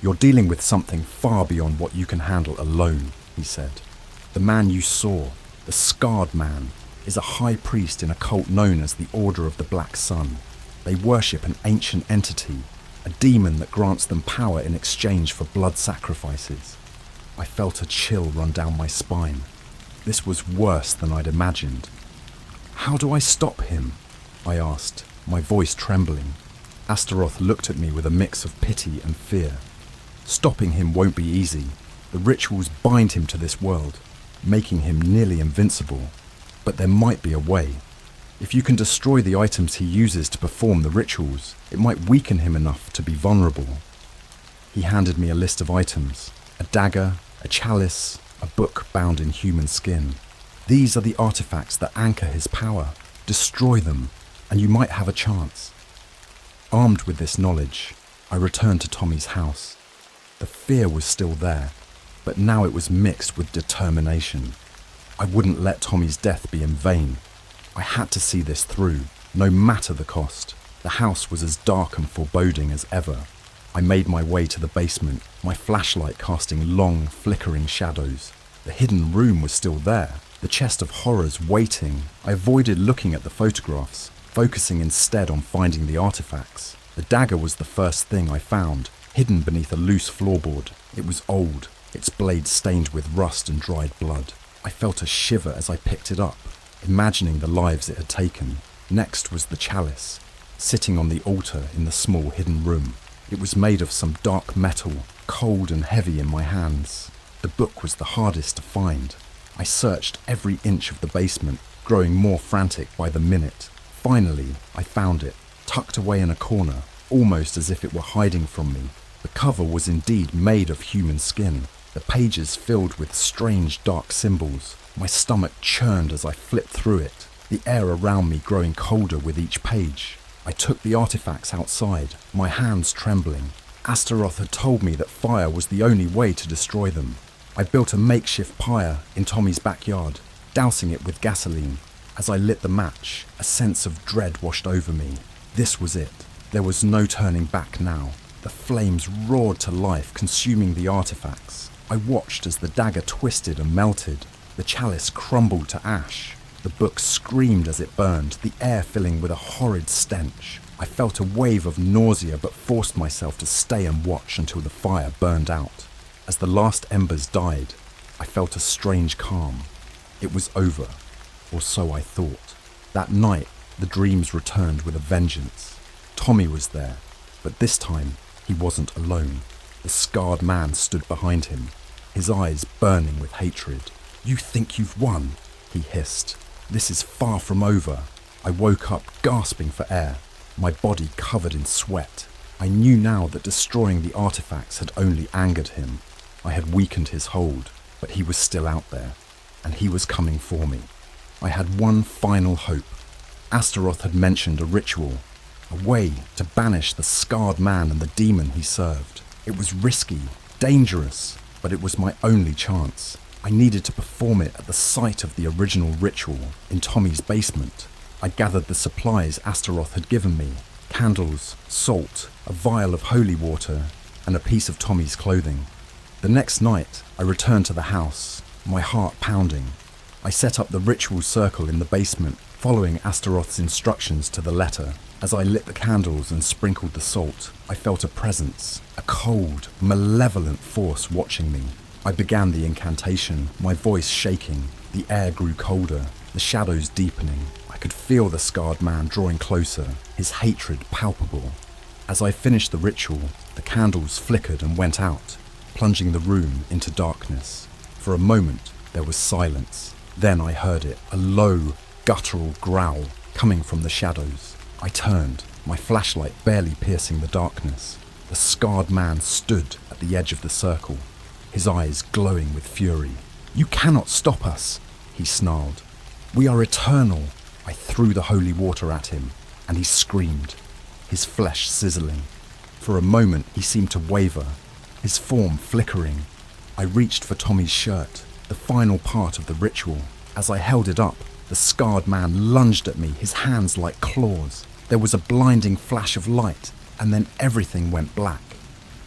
"You're dealing with something far beyond what you can handle alone," he said. "The man you saw, the Scarred Man, is a high priest in a cult known as the Order of the Black Sun. They worship an ancient entity, a demon that grants them power in exchange for blood sacrifices." I felt a chill run down my spine. This was worse than I'd imagined. "How do I stop him?" I asked, my voice trembling. Astaroth looked at me with a mix of pity and fear. "Stopping him won't be easy. The rituals bind him to this world, making him nearly invincible. But there might be a way. If you can destroy the items he uses to perform the rituals, it might weaken him enough to be vulnerable." He handed me a list of items: a dagger, a chalice, a book bound in human skin. "These are the artifacts that anchor his power. Destroy them, and you might have a chance." Armed with this knowledge, I returned to Tommy's house. The fear was still there, but now it was mixed with determination. I wouldn't let Tommy's death be in vain. I had to see this through, no matter the cost. The house was as dark and foreboding as ever. I made my way to the basement, my flashlight casting long, flickering shadows. The hidden room was still there, the chest of horrors waiting. I avoided looking at the photographs, focusing instead on finding the artifacts. The dagger was the first thing I found, hidden beneath a loose floorboard. It was old, its blade stained with rust and dried blood. I felt a shiver as I picked it up, imagining the lives it had taken. Next was the chalice, sitting on the altar in the small hidden room. It was made of some dark metal, cold and heavy in my hands. The book was the hardest to find. I searched every inch of the basement, growing more frantic by the minute. Finally, I found it, tucked away in a corner, almost as if it were hiding from me. The cover was indeed made of human skin, the pages filled with strange dark symbols. My stomach churned as I flipped through it, the air around me growing colder with each page. I took the artifacts outside, my hands trembling. Astaroth had told me that fire was the only way to destroy them. I built a makeshift pyre in Tommy's backyard, dousing it with gasoline. As I lit the match, a sense of dread washed over me. This was it. There was no turning back now. The flames roared to life, consuming the artifacts. I watched as the dagger twisted and melted. The chalice crumbled to ash. The book screamed as it burned, the air filling with a horrid stench. I felt a wave of nausea but forced myself to stay and watch until the fire burned out. As the last embers died, I felt a strange calm. It was over, or so I thought. That night, the dreams returned with a vengeance. Tommy was there, but this time he wasn't alone. The Scarred Man stood behind him, his eyes burning with hatred. "You think you've won?" he hissed. "This is far from over." I woke up gasping for air, my body covered in sweat. I knew now that destroying the artifacts had only angered him. I had weakened his hold, but he was still out there, and he was coming for me. I had one final hope. Astaroth had mentioned a ritual, a way to banish the Scarred Man and the demon he served. It was risky, dangerous, but it was my only chance. I needed to perform it at the site of the original ritual, in Tommy's basement. I gathered the supplies Astaroth had given me: candles, salt, a vial of holy water, and a piece of Tommy's clothing. The next night, I returned to the house, my heart pounding. I set up the ritual circle in the basement, following Astaroth's instructions to the letter. As I lit the candles and sprinkled the salt, I felt a presence, a cold, malevolent force watching me. I began the incantation, my voice shaking. The air grew colder, the shadows deepening. I could feel the Scarred Man drawing closer, his hatred palpable. As I finished the ritual, the candles flickered and went out, plunging the room into darkness. For a moment, there was silence. Then I heard it, a low, guttural growl coming from the shadows. I turned, my flashlight barely piercing the darkness. The Scarred Man stood at the edge of the circle, his eyes glowing with fury. "You cannot stop us," he snarled. "We are eternal." I threw the holy water at him, and he screamed, his flesh sizzling. For a moment he seemed to waver, his form flickering. I reached for Tommy's shirt, the final part of the ritual. As I held it up, the scarred man lunged at me, his hands like claws. There was a blinding flash of light, and then everything went black.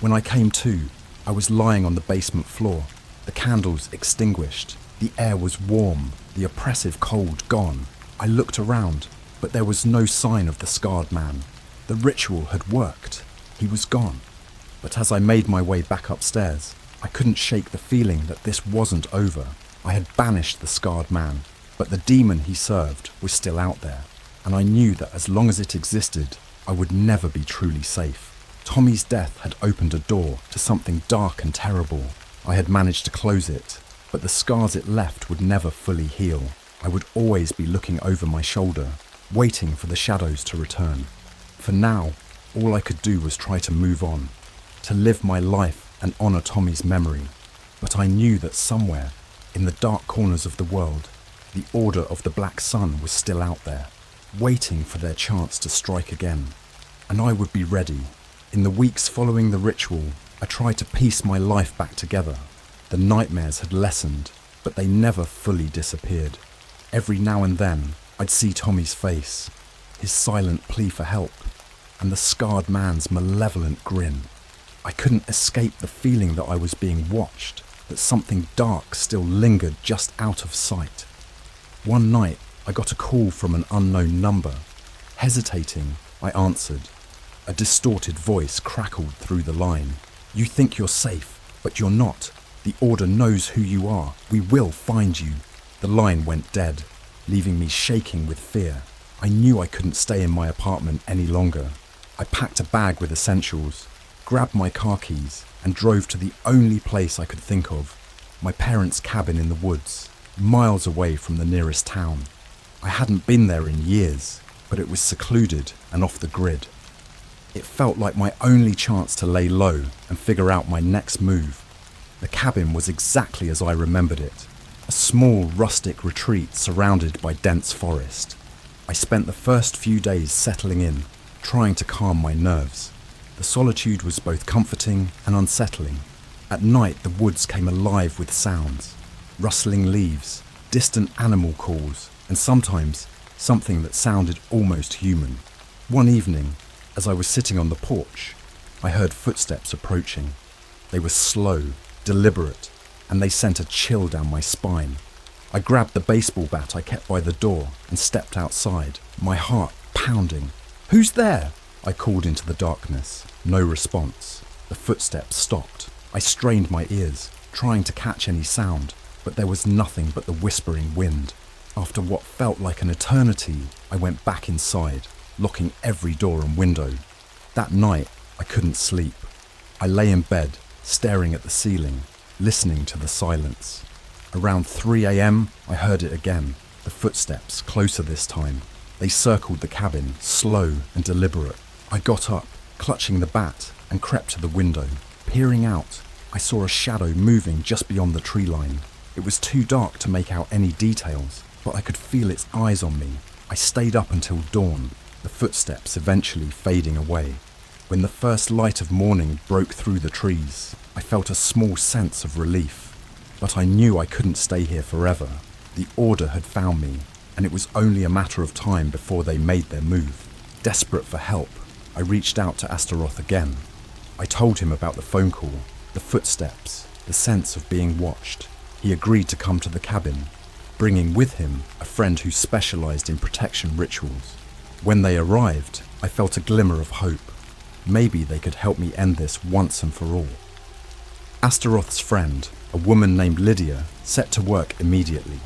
When I came to, I was lying on the basement floor, the candles extinguished. The air was warm, the oppressive cold gone. I looked around, but there was no sign of the scarred man. The ritual had worked. He was gone. But as I made my way back upstairs, I couldn't shake the feeling that this wasn't over. I had banished the scarred man, but the demon he served was still out there, and I knew that as long as it existed, I would never be truly safe. Tommy's death had opened a door to something dark and terrible. I had managed to close it, but the scars it left would never fully heal. I would always be looking over my shoulder, waiting for the shadows to return. For now, all I could do was try to move on, to live my life and honour Tommy's memory. But I knew that somewhere, in the dark corners of the world, the Order of the Black Sun was still out there, waiting for their chance to strike again. And I would be ready. In the weeks following the ritual, I tried to piece my life back together. The nightmares had lessened, but they never fully disappeared. Every now and then, I'd see Tommy's face, his silent plea for help, and the scarred man's malevolent grin. I couldn't escape the feeling that I was being watched, that something dark still lingered just out of sight. One night, I got a call from an unknown number. Hesitating, I answered. A distorted voice crackled through the line. "You think you're safe, but you're not. The Order knows who you are. We will find you." The line went dead, leaving me shaking with fear. I knew I couldn't stay in my apartment any longer. I packed a bag with essentials, grabbed my car keys, and drove to the only place I could think of, my parents' cabin in the woods, miles away from the nearest town. I hadn't been there in years, but it was secluded and off the grid. It felt like my only chance to lay low and figure out my next move. The cabin was exactly as I remembered it, a small rustic retreat surrounded by dense forest. I spent the first few days settling in, trying to calm my nerves. The solitude was both comforting and unsettling. At night, the woods came alive with sounds, rustling leaves, distant animal calls, and sometimes something that sounded almost human. One evening, as I was sitting on the porch, I heard footsteps approaching. They were slow, deliberate, and they sent a chill down my spine. I grabbed the baseball bat I kept by the door and stepped outside, my heart pounding. "Who's there?" I called into the darkness. No response. The footsteps stopped. I strained my ears, trying to catch any sound, but there was nothing but the whispering wind. After what felt like an eternity, I went back inside, locking every door and window. That night, I couldn't sleep. I lay in bed, staring at the ceiling, listening to the silence. Around 3 a.m, I heard it again, the footsteps, closer this time. They circled the cabin, slow and deliberate. I got up, clutching the bat, and crept to the window. Peering out, I saw a shadow moving just beyond the tree line. It was too dark to make out any details, but I could feel its eyes on me. I stayed up until dawn, the footsteps eventually fading away. When the first light of morning broke through the trees, I felt a small sense of relief. But I knew I couldn't stay here forever. The Order had found me, and it was only a matter of time before they made their move. Desperate for help, I reached out to Astaroth again. I told him about the phone call, the footsteps, the sense of being watched. He agreed to come to the cabin, bringing with him a friend who specialized in protection rituals. When they arrived, I felt a glimmer of hope. Maybe they could help me end this once and for all. Astaroth's friend, a woman named Lydia, set to work immediately.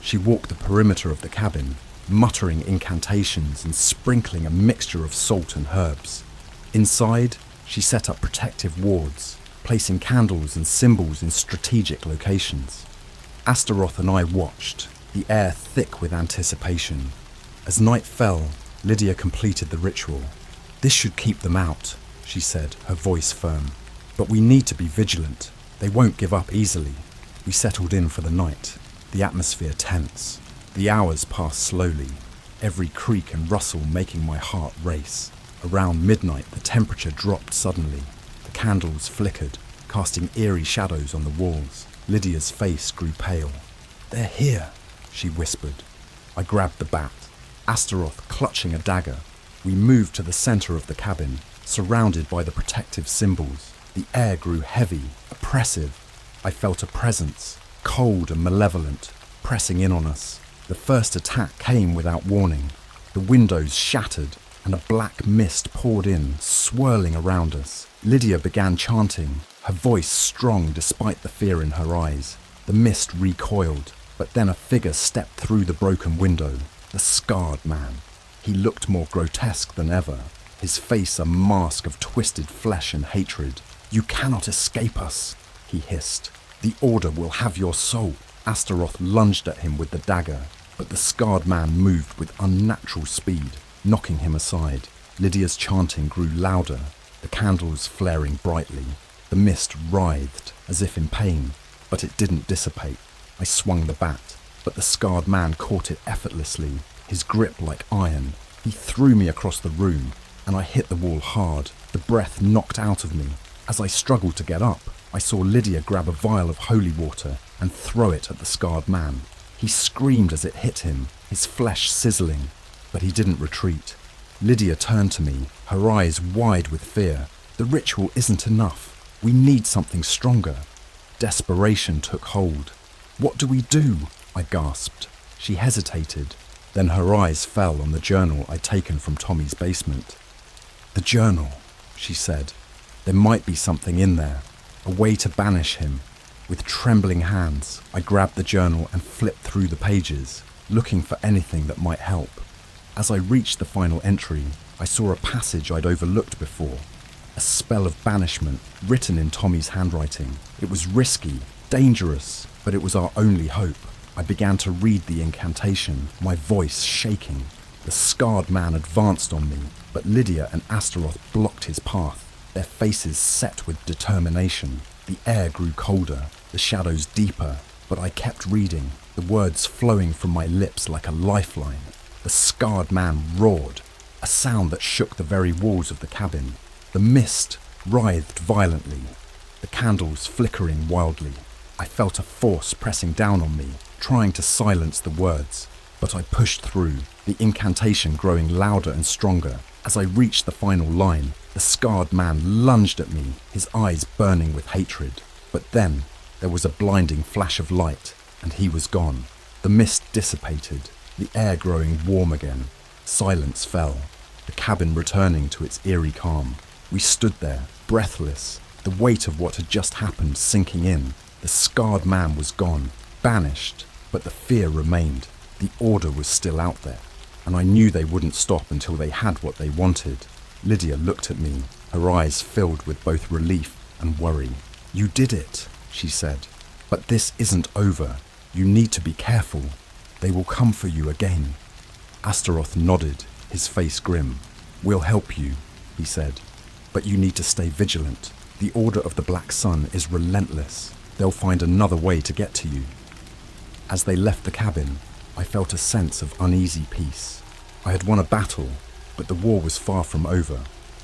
She walked the perimeter of the cabin, muttering incantations and sprinkling a mixture of salt and herbs. Inside, she set up protective wards, placing candles and symbols in strategic locations. Astaroth and I watched, the air thick with anticipation. As night fell, Lydia completed the ritual. "This should keep them out," she said, her voice firm. "But we need to be vigilant. They won't give up easily." We settled in for the night, the atmosphere tense. The hours passed slowly. every creak and rustle making my heart race. Around midnight, the temperature dropped suddenly. The candles flickered, casting eerie shadows on the walls. Lydia's face grew pale. "They're here," she whispered. I grabbed the bat, Astaroth clutching a dagger. We moved to the center of the cabin, surrounded by the protective symbols. The air grew heavy, oppressive. I felt a presence, cold and malevolent, pressing in on us. The first attack came without warning. The windows shattered, and a black mist poured in, swirling around us. Lydia began chanting, her voice strong despite the fear in her eyes. The mist recoiled, but then a figure stepped through the broken window. The scarred man. He looked more grotesque than ever, his face a mask of twisted flesh and hatred. "You cannot escape us," he hissed. "The Order will have your soul." Astaroth lunged at him with the dagger, but the scarred man moved with unnatural speed, knocking him aside. Lydia's chanting grew louder, the candles flaring brightly. The mist writhed, as if in pain, but it didn't dissipate. I swung the bat, but the scarred man caught it effortlessly, his grip like iron. He threw me across the room, and I hit the wall hard, the breath knocked out of me. As I struggled to get up, I saw Lydia grab a vial of holy water and throw it at the scarred man. He screamed as it hit him, his flesh sizzling, but he didn't retreat. Lydia turned to me, her eyes wide with fear. "The ritual isn't enough. We need something stronger." Desperation took hold. "What do we do?" I gasped. She hesitated. Then her eyes fell on the journal I'd taken from Tommy's basement. "The journal," she said. "There might be something in there, a way to banish him." With trembling hands, I grabbed the journal and flipped through the pages, looking for anything that might help. As I reached the final entry, I saw a passage I'd overlooked before. A spell of banishment, written in Tommy's handwriting. It was risky, dangerous, but it was our only hope. I began to read the incantation, my voice shaking. The scarred man advanced on me, but Lydia and Astaroth blocked his path, their faces set with determination. The air grew colder, the shadows deeper, but I kept reading, the words flowing from my lips like a lifeline. The scarred man roared, a sound that shook the very walls of the cabin. The mist writhed violently, the candles flickering wildly. I felt a force pressing down on me, trying to silence the words, but I pushed through, the incantation growing louder and stronger. As I reached the final line, the scarred man lunged at me, his eyes burning with hatred. But then, there was a blinding flash of light, and he was gone. The mist dissipated, the air growing warm again. Silence fell, the cabin returning to its eerie calm. We stood there, breathless, the weight of what had just happened sinking in. The scarred man was gone, banished, but the fear remained. The Order was still out there, and I knew they wouldn't stop until they had what they wanted. Lydia looked at me, her eyes filled with both relief and worry. "You did it," she said, "but this isn't over. You need to be careful. They will come for you again." Astaroth nodded, his face grim. "We'll help you," he said, "but you need to stay vigilant. The Order of the Black Sun is relentless. They'll find another way to get to you." As they left the cabin, I felt a sense of uneasy peace. I had won a battle, but the war was far from over.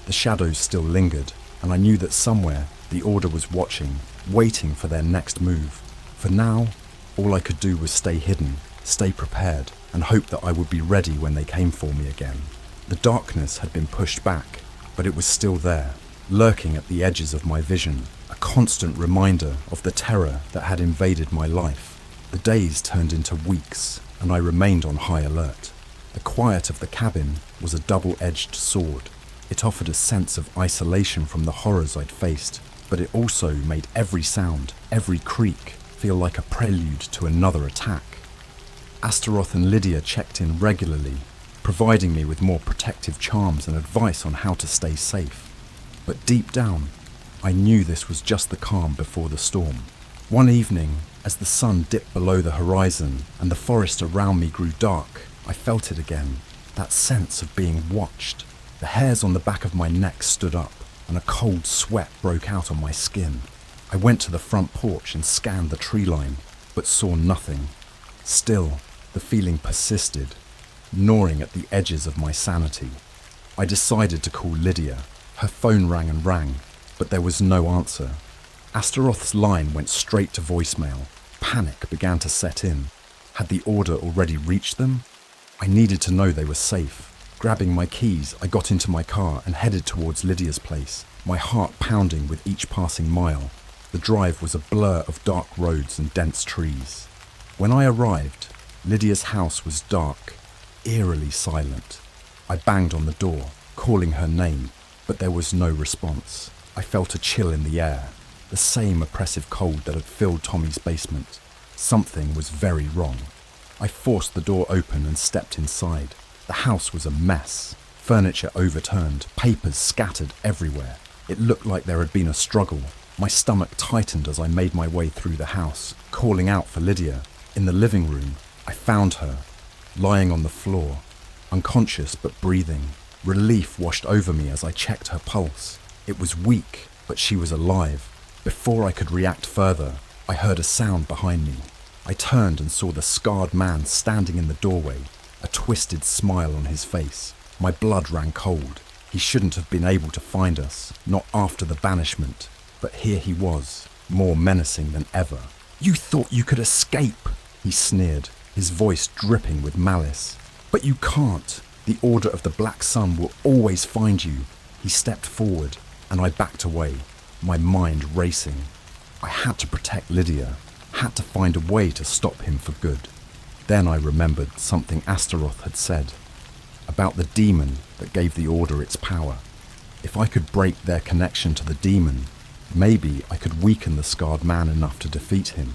The shadows still lingered, and I knew that somewhere the Order was watching, waiting for their next move. For now, all I could do was stay hidden, stay prepared, and hope that I would be ready when they came for me again. The darkness had been pushed back, but it was still there, lurking at the edges of my vision, a constant reminder of the terror that had invaded my life. The days turned into weeks, and I remained on high alert. The quiet of the cabin was a double-edged sword. It offered a sense of isolation from the horrors I'd faced, but it also made every sound, every creak, feel like a prelude to another attack. Astaroth and Lydia checked in regularly, providing me with more protective charms and advice on how to stay safe. But deep down, I knew this was just the calm before the storm. One evening, as the sun dipped below the horizon and the forest around me grew dark, I felt it again, that sense of being watched. The hairs on the back of my neck stood up, and a cold sweat broke out on my skin. I went to the front porch and scanned the tree line, but saw nothing. Still, the feeling persisted. gnawing at the edges of my sanity. I decided to call Lydia. Her phone rang and rang, but there was no answer. Astaroth's line went straight to voicemail. Panic began to set in. Had the order already reached them? I needed to know they were safe. Grabbing my keys, I got into my car and headed towards Lydia's place, my heart pounding with each passing mile. The drive was a blur of dark roads and dense trees. When I arrived, Lydia's house was dark, eerily silent. I banged on the door, calling her name, but there was no response. I felt a chill in the air, the same oppressive cold that had filled Tommy's basement. Something was very wrong. I forced the door open and stepped inside. The house was a mess. Furniture overturned, papers scattered everywhere. It looked like there had been a struggle. My stomach tightened as I made my way through the house, calling out for Lydia. In the living room, I found her, lying on the floor, unconscious but breathing. Relief washed over me as I checked her pulse. It was weak, but she was alive. Before I could react further, I heard a sound behind me. I turned and saw the scarred man standing in the doorway, a twisted smile on his face. My blood ran cold. He shouldn't have been able to find us, not after the banishment. But here he was, more menacing than ever. "You thought you could escape," he sneered, his voice dripping with malice. "But you can't. The Order of the Black Sun will always find you." He stepped forward, and I backed away, my mind racing. I had to protect Lydia, had to find a way to stop him for good. Then I remembered something Astaroth had said, about the demon that gave the Order its power. If I could break their connection to the demon, maybe I could weaken the scarred man enough to defeat him.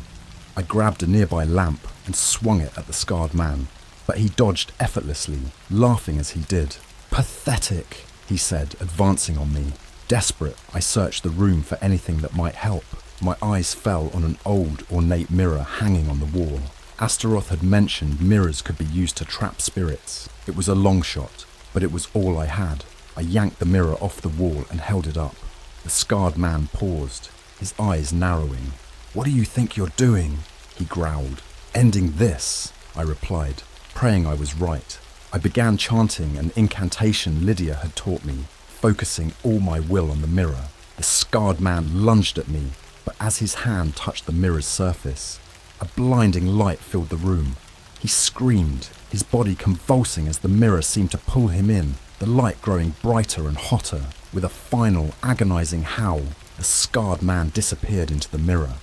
I grabbed a nearby lamp and swung it at the scarred man, but he dodged effortlessly, laughing as he did. "Pathetic," he said, advancing on me. Desperate, I searched the room for anything that might help. My eyes fell on an old, ornate mirror hanging on the wall. Astaroth had mentioned mirrors could be used to trap spirits. It was a long shot, but it was all I had. I yanked the mirror off the wall and held it up. The scarred man paused, his eyes narrowing. "What do you think you're doing?" he growled. "Ending this," I replied, praying I was right. I began chanting an incantation Lydia had taught me, focusing all my will on the mirror. The scarred man lunged at me, but as his hand touched the mirror's surface, a blinding light filled the room. He screamed, his body convulsing as the mirror seemed to pull him in, the light growing brighter and hotter. With a final, agonizing howl, the scarred man disappeared into the mirror.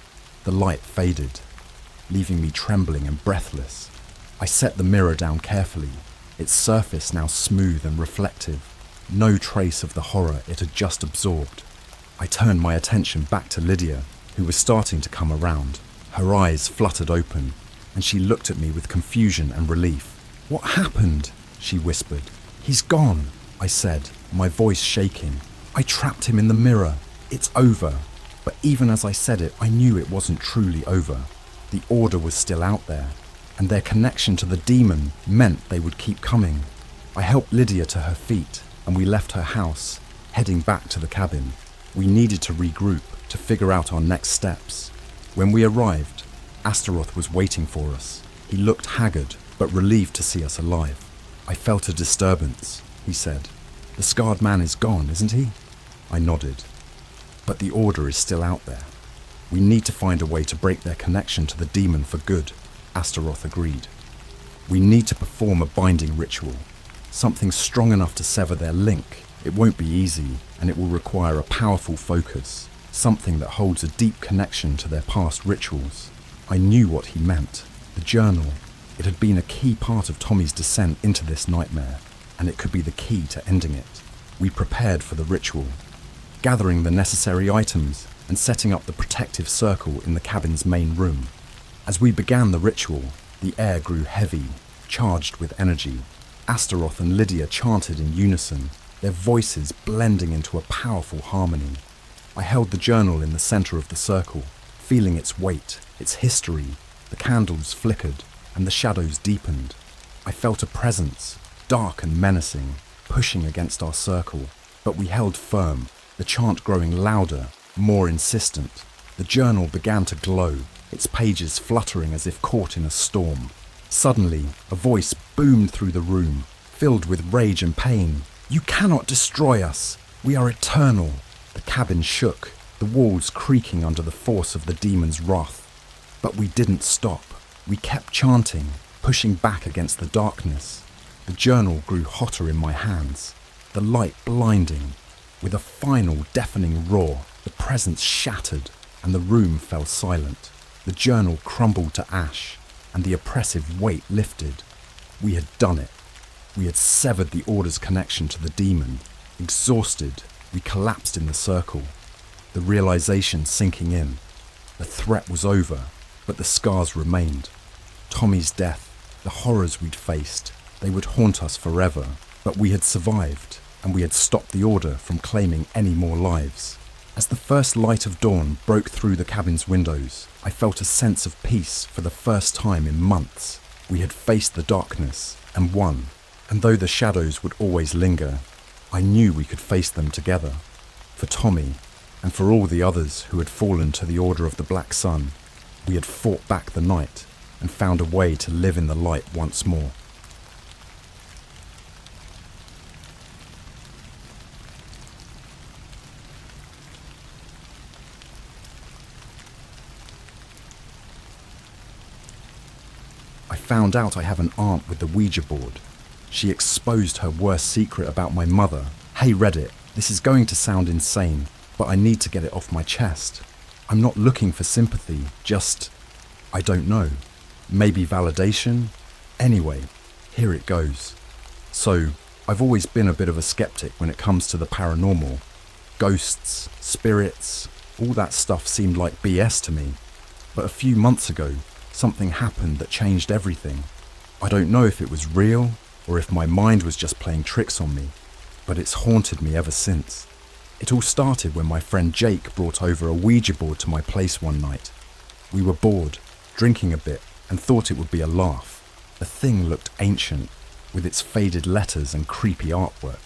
The light faded, leaving me trembling and breathless. I set the mirror down carefully, its surface now smooth and reflective, no trace of the horror it had just absorbed. I turned my attention back to Lydia, who was starting to come around. Her eyes fluttered open, and she looked at me with confusion and relief. "What happened?" she whispered. "He's gone," I said, my voice shaking. "I trapped him in the mirror. It's over." But even as I said it, I knew it wasn't truly over. The Order was still out there, and their connection to the demon meant they would keep coming. I helped Lydia to her feet, and we left her house, heading back to the cabin. We needed to regroup to figure out our next steps. When we arrived, Astaroth was waiting for us. He looked haggard, but relieved to see us alive. "I felt a disturbance," he said. "The scarred man is gone, isn't he?" I nodded. "But the Order is still out there. We need to find a way to break their connection to the demon for good," Astaroth agreed. "We need to perform a binding ritual, something strong enough to sever their link. It won't be easy, and it will require a powerful focus, something that holds a deep connection to their past rituals." I knew what he meant. The journal. It had been a key part of Tommy's descent into this nightmare, and it could be the key to ending it. We prepared for the ritual, gathering the necessary items and setting up the protective circle in the cabin's main room. As we began the ritual, the air grew heavy, charged with energy. Astaroth and Lydia chanted in unison, their voices blending into a powerful harmony. I held the journal in the center of the circle, feeling its weight, its history. The candles flickered, and the shadows deepened. I felt a presence, dark and menacing, pushing against our circle, but we held firm, the chant growing louder, more insistent. The journal began to glow, its pages fluttering as if caught in a storm. Suddenly, a voice boomed through the room, filled with rage and pain. "You cannot destroy us! We are eternal!" The cabin shook, the walls creaking under the force of the demon's wrath. But we didn't stop. We kept chanting, pushing back against the darkness. The journal grew hotter in my hands, the light blinding. With a final deafening roar, the presence shattered and the room fell silent. The journal crumbled to ash and the oppressive weight lifted. We had done it. We had severed the Order's connection to the demon. Exhausted, we collapsed in the circle, the realization sinking in. The threat was over, but the scars remained. Tommy's death, the horrors we'd faced, they would haunt us forever. But we had survived, and we had stopped the Order from claiming any more lives. As the first light of dawn broke through the cabin's windows, I felt a sense of peace for the first time in months. We had faced the darkness and won, and though the shadows would always linger, I knew we could face them together. For Tommy, and for all the others who had fallen to the Order of the Black Sun, we had fought back the night and found a way to live in the light once more. I found out I have an aunt with the Ouija board. She exposed her worst secret about my mother. Hey Reddit, this is going to sound insane, but I need to get it off my chest. I'm not looking for sympathy, just, I don't know, maybe validation? Anyway, here it goes. So, I've always been a bit of a skeptic when it comes to the paranormal. Ghosts, spirits, all that stuff seemed like BS to me. But a few months ago, something happened that changed everything. I don't know if it was real or if my mind was just playing tricks on me, but it's haunted me ever since. It all started when my friend Jake brought over a Ouija board to my place one night. We were bored, drinking a bit, and thought it would be a laugh. The thing looked ancient, with its faded letters and creepy artwork.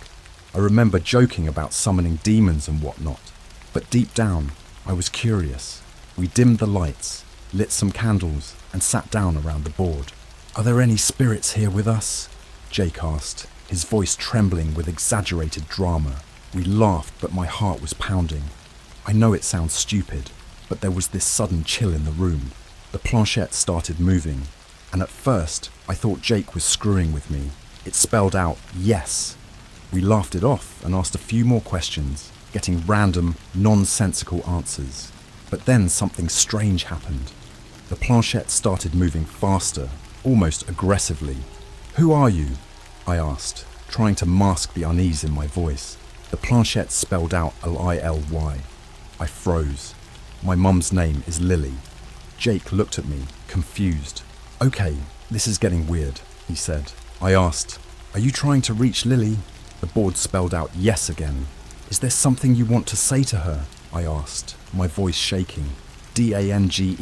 I remember joking about summoning demons and whatnot, but deep down, I was curious. We dimmed the lights, lit some candles, and sat down around the board. "Are there any spirits here with us?" Jake asked, his voice trembling with exaggerated drama. We laughed, but my heart was pounding. I know it sounds stupid, but there was this sudden chill in the room. The planchette started moving, and at first I thought Jake was screwing with me. It spelled out yes. We laughed it off and asked a few more questions, getting random, nonsensical answers. But then something strange happened. The planchette started moving faster, almost aggressively. "Who are you?" I asked, trying to mask the unease in my voice. The planchette spelled out Lily. I froze. My mum's name is Lily. Jake looked at me, confused. "Okay, this is getting weird," he said. I asked, "Are you trying to reach Lily?" The board spelled out yes again. "Is there something you want to say to her?" I asked, my voice shaking. Danger.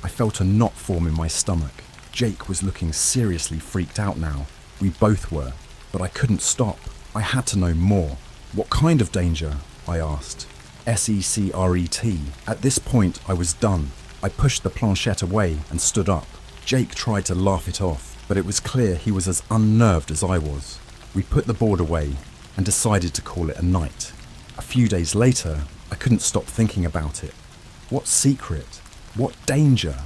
I felt a knot form in my stomach. Jake was looking seriously freaked out now. We both were, but I couldn't stop. I had to know more. "What kind of danger?" I asked. SECRET. At this point, I was done. I pushed the planchette away and stood up. Jake tried to laugh it off, but it was clear he was as unnerved as I was. We put the board away and decided to call it a night. A few days later, I couldn't stop thinking about it. What secret? What danger?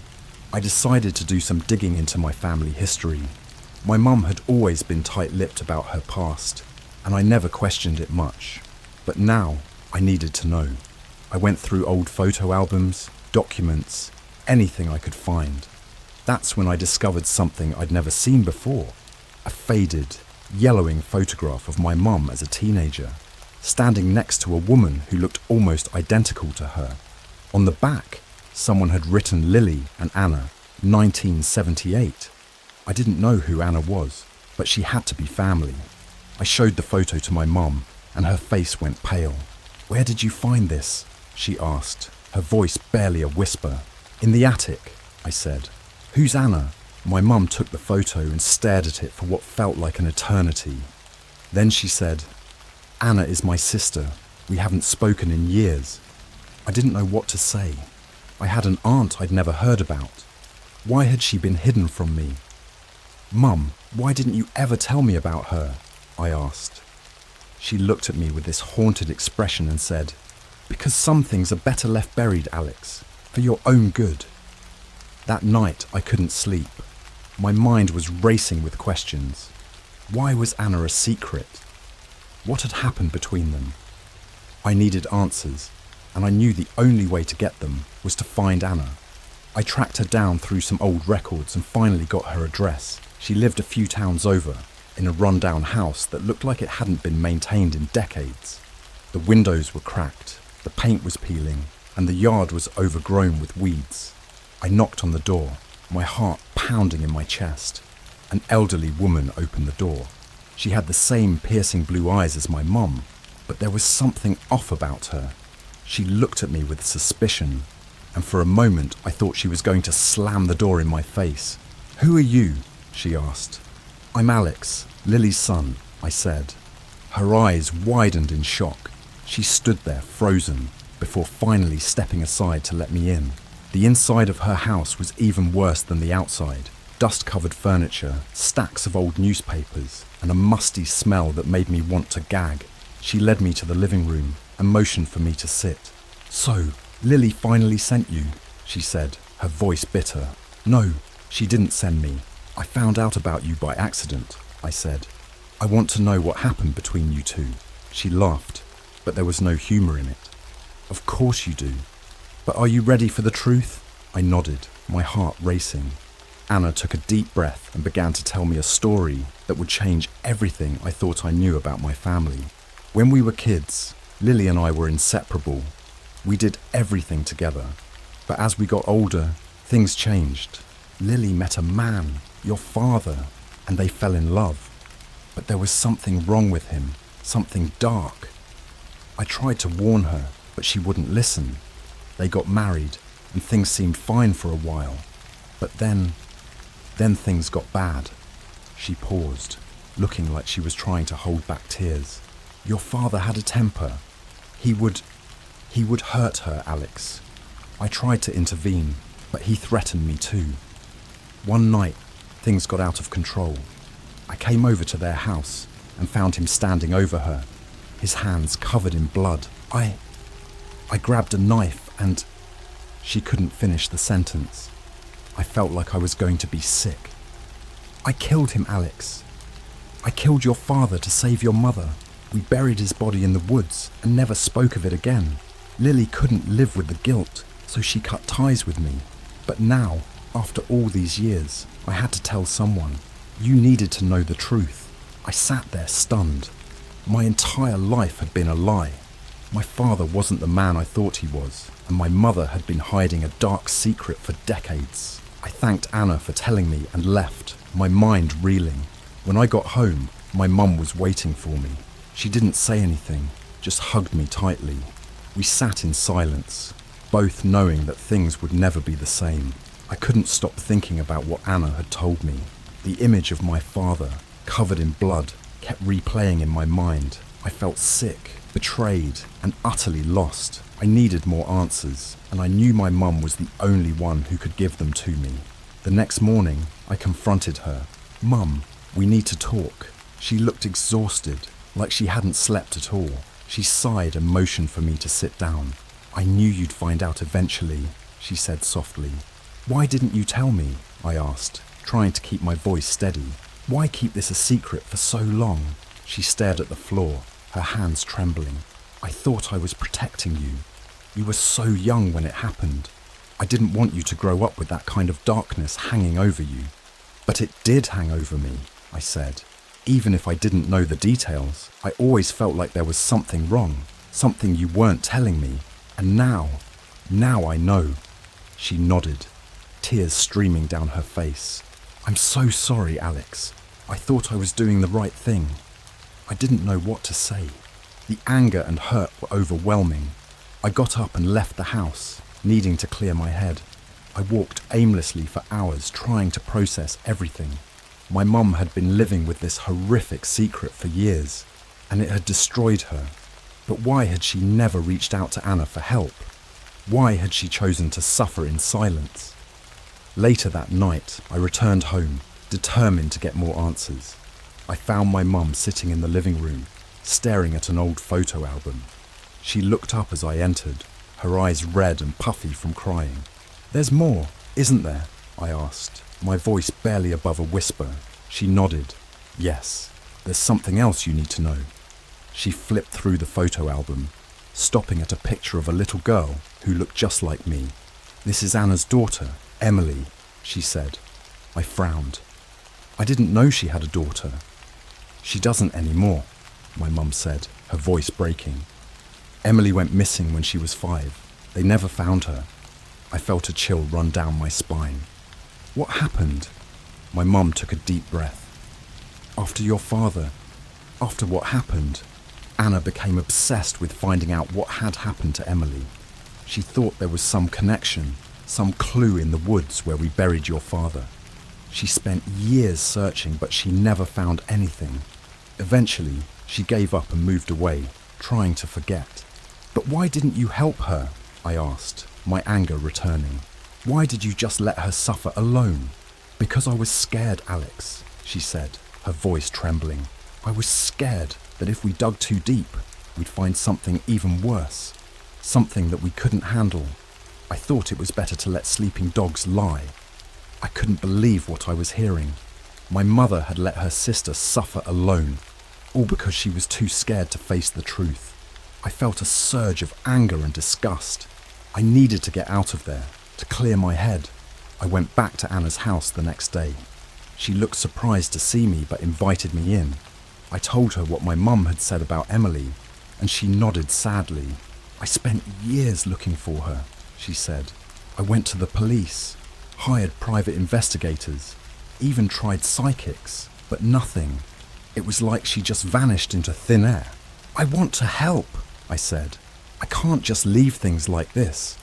I decided to do some digging into my family history. My mum had always been tight-lipped about her past, and I never questioned it much. But now, I needed to know. I went through old photo albums, documents, anything I could find. That's when I discovered something I'd never seen before. A faded, yellowing photograph of my mum as a teenager, standing next to a woman who looked almost identical to her. On the back, someone had written Lily and Anna, 1978. I didn't know who Anna was, but she had to be family. I showed the photo to my mum, and her face went pale. "Where did you find this?" she asked, her voice barely a whisper. "In the attic," I said. "Who's Anna?" My mum took the photo and stared at it for what felt like an eternity. Then she said, "Anna is my sister. We haven't spoken in years." I didn't know what to say. I had an aunt I'd never heard about. Why had she been hidden from me? "Mum, why didn't you ever tell me about her?" I asked. She looked at me with this haunted expression and said, "Because some things are better left buried, Alex, for your own good." That night I couldn't sleep. My mind was racing with questions. Why was Anna a secret? What had happened between them? I needed answers, and I knew the only way to get them was to find Anna. I tracked her down through some old records and finally got her address. She lived a few towns over, in a run-down house that looked like it hadn't been maintained in decades. The windows were cracked, the paint was peeling, and the yard was overgrown with weeds. I knocked on the door, my heart pounding in my chest. An elderly woman opened the door. She had the same piercing blue eyes as my mum, but there was something off about her. She looked at me with suspicion, and for a moment I thought she was going to slam the door in my face. "Who are you?" she asked. "I'm Alex, Lily's son," I said. Her eyes widened in shock. She stood there frozen, before finally stepping aside to let me in. The inside of her house was even worse than the outside. Dust-covered furniture, stacks of old newspapers, and a musty smell that made me want to gag. She led me to the living room and motioned for me to sit. "So, Lily finally sent you," she said, her voice bitter. "No, she didn't send me. I found out about you by accident," I said. "I want to know what happened between you two." She laughed, but there was no humour in it. "Of course you do. But are you ready for the truth?" I nodded, my heart racing. Anna took a deep breath and began to tell me a story that would change everything I thought I knew about my family. When we were kids, Lily and I were inseparable. We did everything together. But as we got older, things changed. Lily met a man, your father, and they fell in love. But there was something wrong with him, something dark. I tried to warn her, but she wouldn't listen. They got married, and things seemed fine for a while. But then things got bad. She paused, looking like she was trying to hold back tears. "Your father had a temper. He would hurt her, Alex. I tried to intervene, but he threatened me too. One night, things got out of control. I came over to their house and found him standing over her, his hands covered in blood. I grabbed a knife and..." She couldn't finish the sentence. I felt like I was going to be sick. "I killed him, Alex. I killed your father to save your mother. We buried his body in the woods and never spoke of it again. Lily couldn't live with the guilt, so she cut ties with me. But now, after all these years, I had to tell someone. You needed to know the truth." I sat there stunned. My entire life had been a lie. My father wasn't the man I thought he was, and my mother had been hiding a dark secret for decades. I thanked Anna for telling me and left, my mind reeling. When I got home, my mum was waiting for me. She didn't say anything, just hugged me tightly. We sat in silence, both knowing that things would never be the same. I couldn't stop thinking about what Anna had told me. The image of my father, covered in blood, kept replaying in my mind. I felt sick, betrayed, and utterly lost. I needed more answers, and I knew my mum was the only one who could give them to me. The next morning, I confronted her. "Mum, we need to talk." She looked exhausted, like she hadn't slept at all. She sighed and motioned for me to sit down. "I knew you'd find out eventually," she said softly. "Why didn't you tell me?" I asked, trying to keep my voice steady. "Why keep this a secret for so long?" She stared at the floor, her hands trembling. "I thought I was protecting you. You were so young when it happened. I didn't want you to grow up with that kind of darkness hanging over you." "But it did hang over me," I said. "Even if I didn't know the details, I always felt like there was something wrong, something you weren't telling me. And now I know." She nodded, tears streaming down her face. "I'm so sorry, Alex. I thought I was doing the right thing. I didn't know what to say." The anger and hurt were overwhelming. I got up and left the house, needing to clear my head. I walked aimlessly for hours, trying to process everything. My mum had been living with this horrific secret for years, and it had destroyed her. But why had she never reached out to Anna for help? Why had she chosen to suffer in silence? Later that night, I returned home, determined to get more answers. I found my mum sitting in the living room, staring at an old photo album. She looked up as I entered, her eyes red and puffy from crying. "There's more, isn't there?" I asked, my voice barely above a whisper. She nodded. "Yes, there's something else you need to know." She flipped through the photo album, stopping at a picture of a little girl who looked just like me. "This is Anna's daughter, Emily," she said. I frowned. I didn't know she had a daughter. "She doesn't anymore," my mum said, her voice breaking. "Emily went missing when she was 5. They never found her." I felt a chill run down my spine. "What happened?" My mum took a deep breath. "After your father, after what happened, Anna became obsessed with finding out what had happened to Emily. She thought there was some connection, some clue in the woods where we buried your father. She spent years searching, but she never found anything. Eventually, she gave up and moved away, trying to forget." "But why didn't you help her?" I asked, my anger returning. "Why did you just let her suffer alone?" "Because I was scared, Alex," she said, her voice trembling. "I was scared that if we dug too deep, we'd find something even worse, something that we couldn't handle. I thought it was better to let sleeping dogs lie." I couldn't believe what I was hearing. My mother had let her sister suffer alone, all because she was too scared to face the truth. I felt a surge of anger and disgust. I needed to get out of there, to clear my head. I went back to Anna's house the next day. She looked surprised to see me but invited me in. I told her what my mum had said about Emily, and she nodded sadly. "I spent years looking for her," she said. "I went to the police, hired private investigators, even tried psychics, but nothing. It was like she just vanished into thin air." "I want to help," I said. "I can't just leave things like this."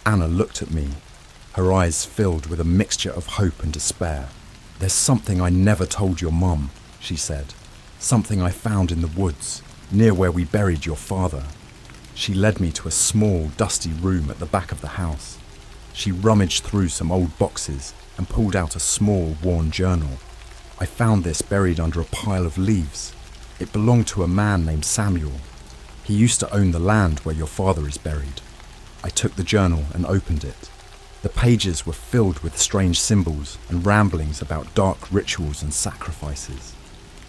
Anna looked at me, her eyes filled with a mixture of hope and despair. "There's something I never told your mum," she said. "Something I found in the woods, near where we buried your father." She led me to a small, dusty room at the back of the house. She rummaged through some old boxes and pulled out a small, worn journal. I found this buried under a pile of leaves. It belonged to a man named Samuel. He used to own the land where your father is buried. I took the journal and opened it. The pages were filled with strange symbols and ramblings about dark rituals and sacrifices.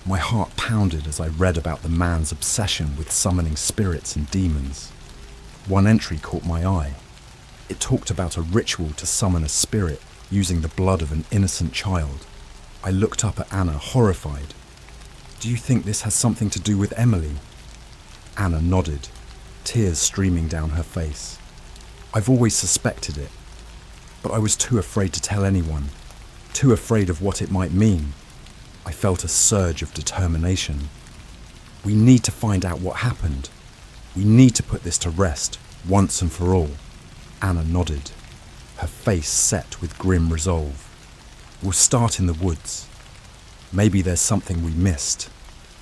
My heart pounded as I read about the man's obsession with summoning spirits and demons. One entry caught my eye. It talked about a ritual to summon a spirit using the blood of an innocent child. I looked up at Anna, horrified. "Do you think this has something to do with Emily?" Anna nodded, tears streaming down her face. "I've always suspected it, but I was too afraid to tell anyone, too afraid of what it might mean." I felt a surge of determination. "We need to find out what happened. We need to put this to rest, once and for all." Anna nodded, her face set with grim resolve. "We'll start in the woods. Maybe there's something we missed,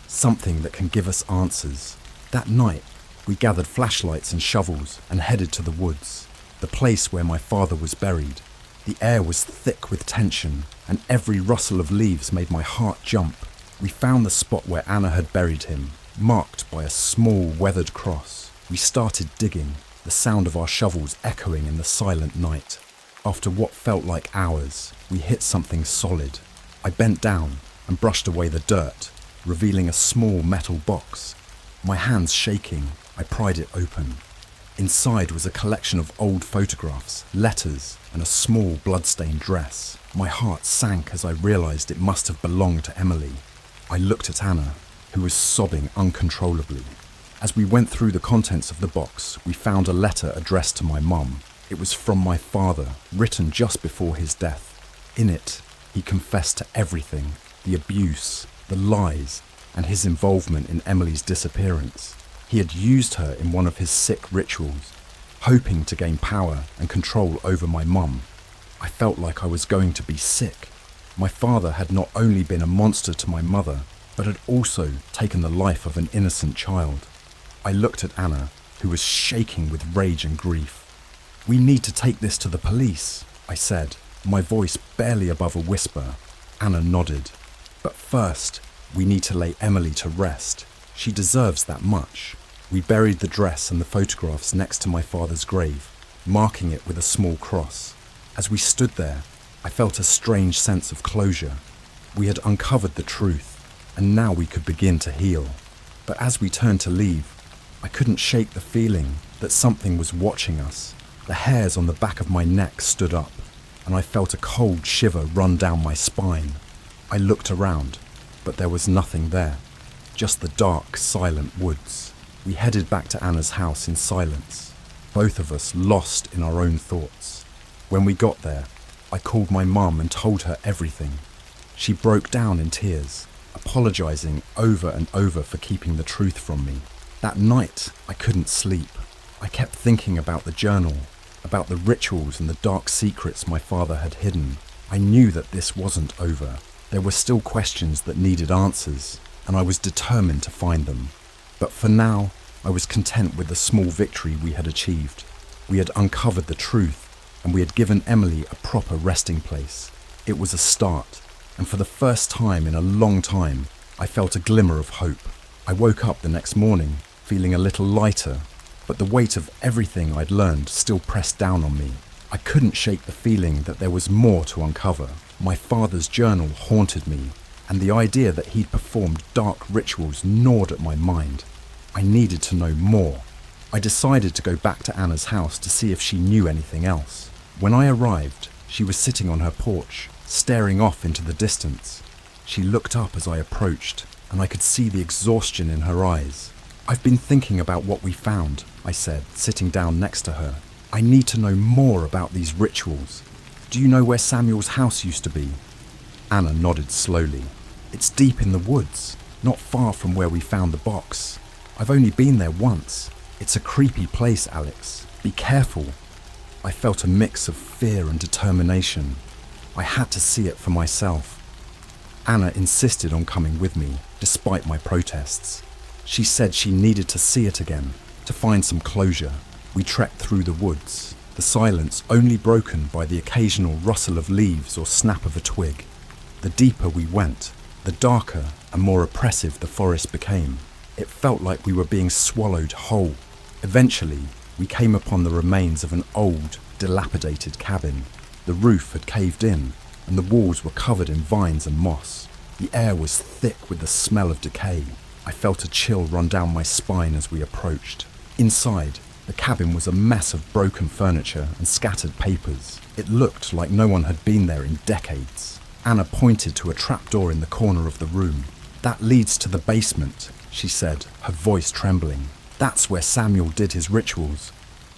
something that can give us answers." That night, we gathered flashlights and shovels and headed to the woods, the place where my father was buried. The air was thick with tension, and every rustle of leaves made my heart jump. We found the spot where Anna had buried him, marked by a small weathered cross. We started digging, the sound of our shovels echoing in the silent night. After what felt like hours, we hit something solid. I bent down and brushed away the dirt, revealing a small metal box. My hands shaking, I pried it open. Inside was a collection of old photographs, letters, and a small blood-stained dress. My heart sank as I realized it must have belonged to Emily. I looked at Anna, who was sobbing uncontrollably. As we went through the contents of the box, we found a letter addressed to my mum. It was from my father, written just before his death. In it, he confessed to everything, the abuse, the lies, and his involvement in Emily's disappearance. He had used her in one of his sick rituals, hoping to gain power and control over my mum. I felt like I was going to be sick. My father had not only been a monster to my mother, but had also taken the life of an innocent child. I looked at Anna, who was shaking with rage and grief. "We need to take this to the police," I said, my voice barely above a whisper. Anna nodded. But first, we need to lay Emily to rest. She deserves that much. We buried the dress and the photographs next to my father's grave, marking it with a small cross. As we stood there, I felt a strange sense of closure. We had uncovered the truth, and now we could begin to heal. But as we turned to leave, I couldn't shake the feeling that something was watching us. The hairs on the back of my neck stood up, and I felt a cold shiver run down my spine. I looked around, but there was nothing there, just the dark, silent woods. We headed back to Anna's house in silence, both of us lost in our own thoughts. When we got there, I called my mum and told her everything. She broke down in tears, apologizing over and over for keeping the truth from me. That night, I couldn't sleep. I kept thinking about the journal, about the rituals and the dark secrets my father had hidden. I knew that this wasn't over. There were still questions that needed answers, and I was determined to find them. But for now, I was content with the small victory we had achieved. We had uncovered the truth, and we had given Emily a proper resting place. It was a start, and for the first time in a long time, I felt a glimmer of hope. I woke up the next morning, feeling a little lighter, but the weight of everything I'd learned still pressed down on me. I couldn't shake the feeling that there was more to uncover. My father's journal haunted me, and the idea that he'd performed dark rituals gnawed at my mind. I needed to know more. I decided to go back to Anna's house to see if she knew anything else. When I arrived, she was sitting on her porch, staring off into the distance. She looked up as I approached, and I could see the exhaustion in her eyes. "I've been thinking about what we found," I said, sitting down next to her. "I need to know more about these rituals. Do you know where Samuel's house used to be?" Anna nodded slowly. "It's deep in the woods, not far from where we found the box. I've only been there once. It's a creepy place, Alex. Be careful." I felt a mix of fear and determination. I had to see it for myself. Anna insisted on coming with me, despite my protests. She said she needed to see it again, to find some closure. We trekked through the woods, the silence only broken by the occasional rustle of leaves or snap of a twig. The deeper we went, the darker and more oppressive the forest became. It felt like we were being swallowed whole. Eventually, we came upon the remains of an old, dilapidated cabin. The roof had caved in, and the walls were covered in vines and moss. The air was thick with the smell of decay. I felt a chill run down my spine as we approached. Inside, the cabin was a mess of broken furniture and scattered papers. It looked like no one had been there in decades. Anna pointed to a trapdoor in the corner of the room. "That leads to the basement," she said, her voice trembling. "That's where Samuel did his rituals."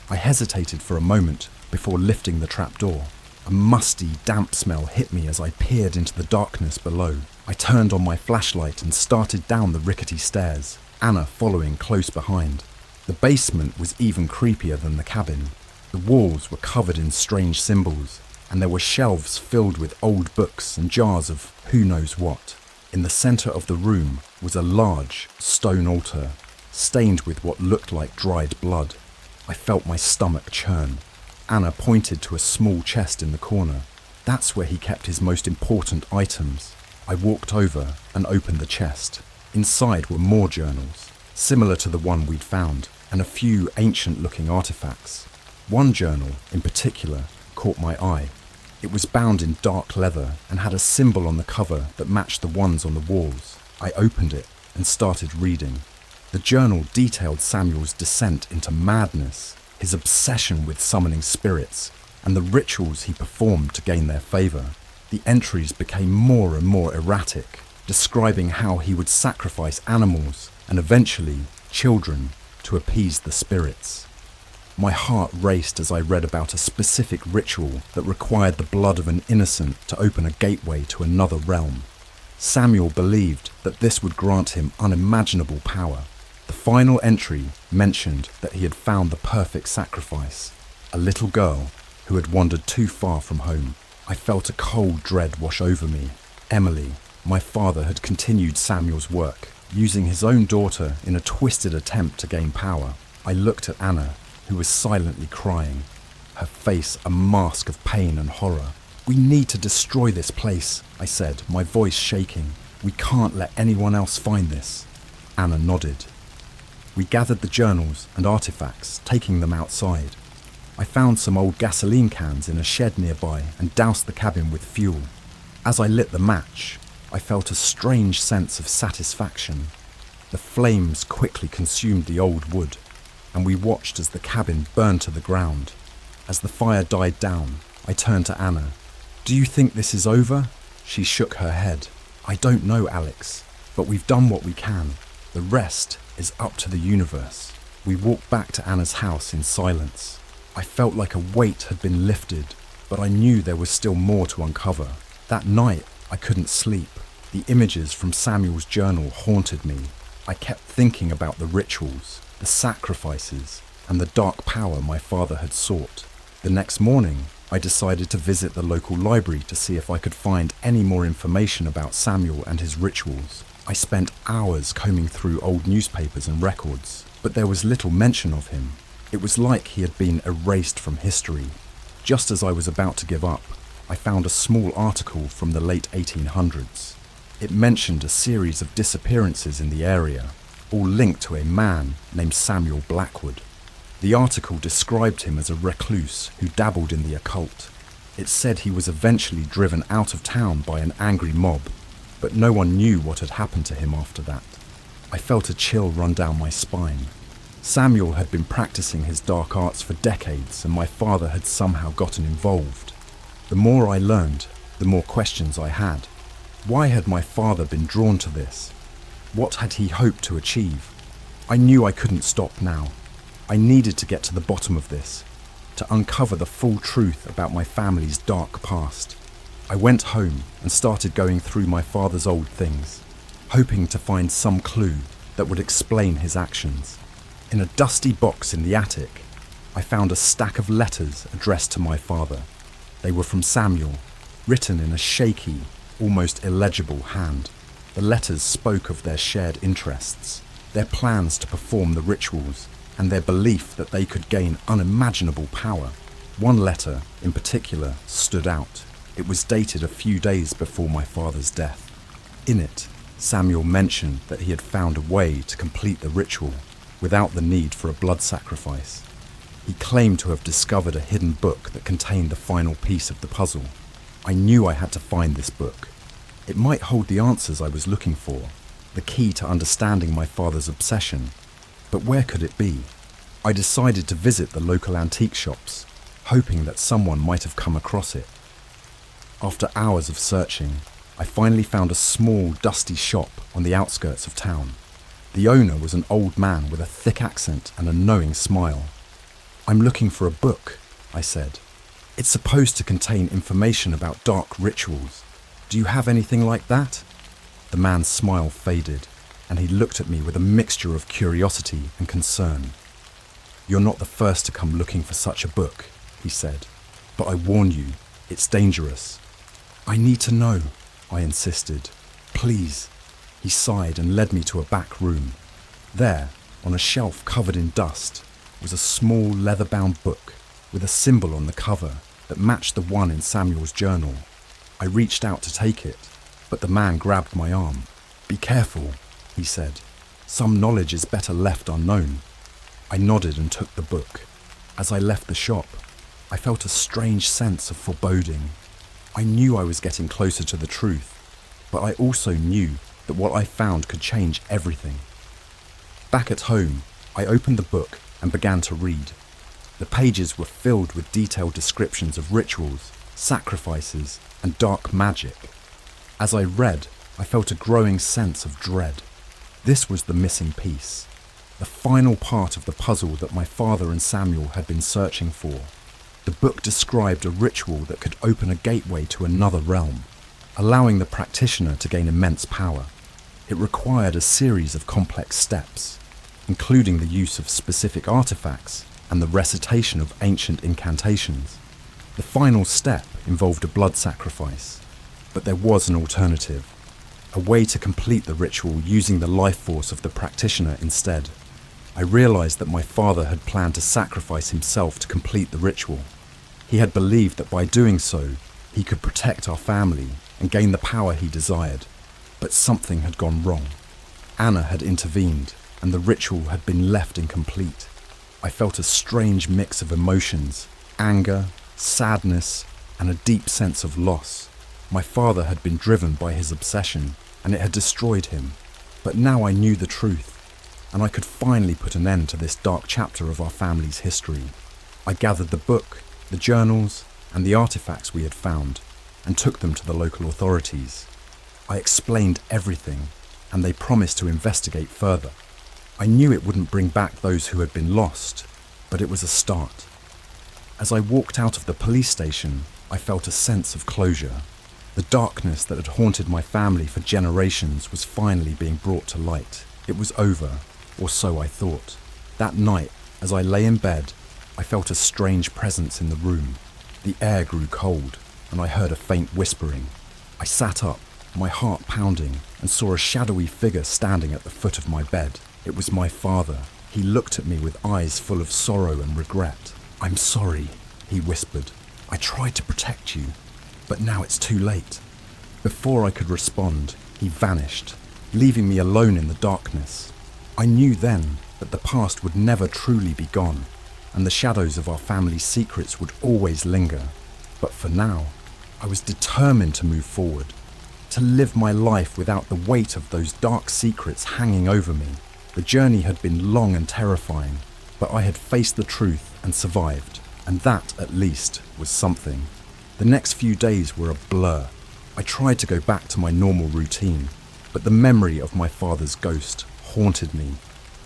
I hesitated for a moment before lifting the trapdoor. A musty, damp smell hit me as I peered into the darkness below. I turned on my flashlight and started down the rickety stairs, Anna following close behind. The basement was even creepier than the cabin. The walls were covered in strange symbols, and there were shelves filled with old books and jars of who knows what. In the center of the room was a large stone altar, stained with what looked like dried blood. I felt my stomach churn. Anna pointed to a small chest in the corner. "That's where he kept his most important items." I walked over and opened the chest. Inside were more journals, similar to the one we'd found, and a few ancient-looking artifacts. One journal, in particular, caught my eye. It was bound in dark leather and had a symbol on the cover that matched the ones on the walls. I opened it and started reading. The journal detailed Samuel's descent into madness, his obsession with summoning spirits, and the rituals he performed to gain their favor. The entries became more and more erratic, describing how he would sacrifice animals and eventually children to appease the spirits. My heart raced as I read about a specific ritual that required the blood of an innocent to open a gateway to another realm. Samuel believed that this would grant him unimaginable power. The final entry mentioned that he had found the perfect sacrifice, a little girl who had wandered too far from home. I felt a cold dread wash over me. Emily, my father, had continued Samuel's work, using his own daughter in a twisted attempt to gain power. I looked at Anna, who was silently crying, her face a mask of pain and horror. "We need to destroy this place," I said, my voice shaking. "We can't let anyone else find this." Anna nodded. We gathered the journals and artifacts, taking them outside. I found some old gasoline cans in a shed nearby and doused the cabin with fuel. As I lit the match, I felt a strange sense of satisfaction. The flames quickly consumed the old wood, and we watched as the cabin burned to the ground. As the fire died down, I turned to Anna. "Do you think this is over?" She shook her head. "I don't know, Alex, but we've done what we can. The rest is up to the universe." We walked back to Anna's house in silence. I felt like a weight had been lifted, but I knew there was still more to uncover. That night, I couldn't sleep. The images from Samuel's journal haunted me. I kept thinking about the rituals, the sacrifices, and the dark power my father had sought. The next morning, I decided to visit the local library to see if I could find any more information about Samuel and his rituals. I spent hours combing through old newspapers and records, but there was little mention of him. It was like he had been erased from history. Just as I was about to give up, I found a small article from the late 1800s. It mentioned a series of disappearances in the area, all linked to a man named Samuel Blackwood. The article described him as a recluse who dabbled in the occult. It said he was eventually driven out of town by an angry mob, but no one knew what had happened to him after that. I felt a chill run down my spine. Samuel had been practicing his dark arts for decades, and my father had somehow gotten involved. The more I learned, the more questions I had. Why had my father been drawn to this? What had he hoped to achieve? I knew I couldn't stop now. I needed to get to the bottom of this, to uncover the full truth about my family's dark past. I went home and started going through my father's old things, hoping to find some clue that would explain his actions. In a dusty box in the attic, I found a stack of letters addressed to my father. They were from Samuel, written in a shaky, almost illegible hand. The letters spoke of their shared interests, their plans to perform the rituals, and their belief that they could gain unimaginable power. One letter, in particular, stood out. It was dated a few days before my father's death. In it, Samuel mentioned that he had found a way to complete the ritual without the need for a blood sacrifice. He claimed to have discovered a hidden book that contained the final piece of the puzzle. I knew I had to find this book. It might hold the answers I was looking for, the key to understanding my father's obsession. But where could it be? I decided to visit the local antique shops, hoping that someone might have come across it. After hours of searching, I finally found a small, dusty shop on the outskirts of town. The owner was an old man with a thick accent and a knowing smile. "I'm looking for a book," I said. "It's supposed to contain information about dark rituals. Do you have anything like that?" The man's smile faded, and he looked at me with a mixture of curiosity and concern. "You're not the first to come looking for such a book," he said, "but I warn you, it's dangerous." "I need to know," I insisted. "Please." He sighed and led me to a back room. There, on a shelf covered in dust, was a small leather-bound book with a symbol on the cover that matched the one in Samuel's journal. I reached out to take it, but the man grabbed my arm. "Be careful," he said. "Some knowledge is better left unknown." I nodded and took the book. As I left the shop, I felt a strange sense of foreboding. I knew I was getting closer to the truth, but I also knew that what I found could change everything. Back at home, I opened the book and began to read. The pages were filled with detailed descriptions of rituals, sacrifices, and dark magic. As I read, I felt a growing sense of dread. This was the missing piece, the final part of the puzzle that my father and Samuel had been searching for. The book described a ritual that could open a gateway to another realm, allowing the practitioner to gain immense power. It required a series of complex steps, including the use of specific artifacts and the recitation of ancient incantations. The final step involved a blood sacrifice, but there was an alternative, a way to complete the ritual using the life force of the practitioner instead. I realized that my father had planned to sacrifice himself to complete the ritual. He had believed that by doing so, He could protect our family and gain the power he desired, but something had gone wrong. Anna had intervened, and the ritual had been left incomplete. I felt a strange mix of emotions, anger, sadness, and a deep sense of loss. My father had been driven by his obsession, and it had destroyed him. But now I knew the truth, and I could finally put an end to this dark chapter of our family's history. I gathered the book, the journals, and the artifacts we had found, and took them to the local authorities. I explained everything, and they promised to investigate further. I knew it wouldn't bring back those who had been lost, but it was a start. As I walked out of the police station, I felt a sense of closure. The darkness that had haunted my family for generations was finally being brought to light. It was over, or so I thought. That night, as I lay in bed, I felt a strange presence in the room. The air grew cold, and I heard a faint whispering. I sat up, my heart pounding, and saw a shadowy figure standing at the foot of my bed. It was my father. He looked at me with eyes full of sorrow and regret. "I'm sorry," he whispered. "I tried to protect you, but now it's too late." Before I could respond, he vanished, leaving me alone in the darkness. I knew then that the past would never truly be gone, and the shadows of our family's secrets would always linger. But for now, I was determined to move forward, to live my life without the weight of those dark secrets hanging over me. The journey had been long and terrifying, but I had faced the truth and survived, and that, at least, was something. The next few days were a blur. I tried to go back to my normal routine, but the memory of my father's ghost haunted me.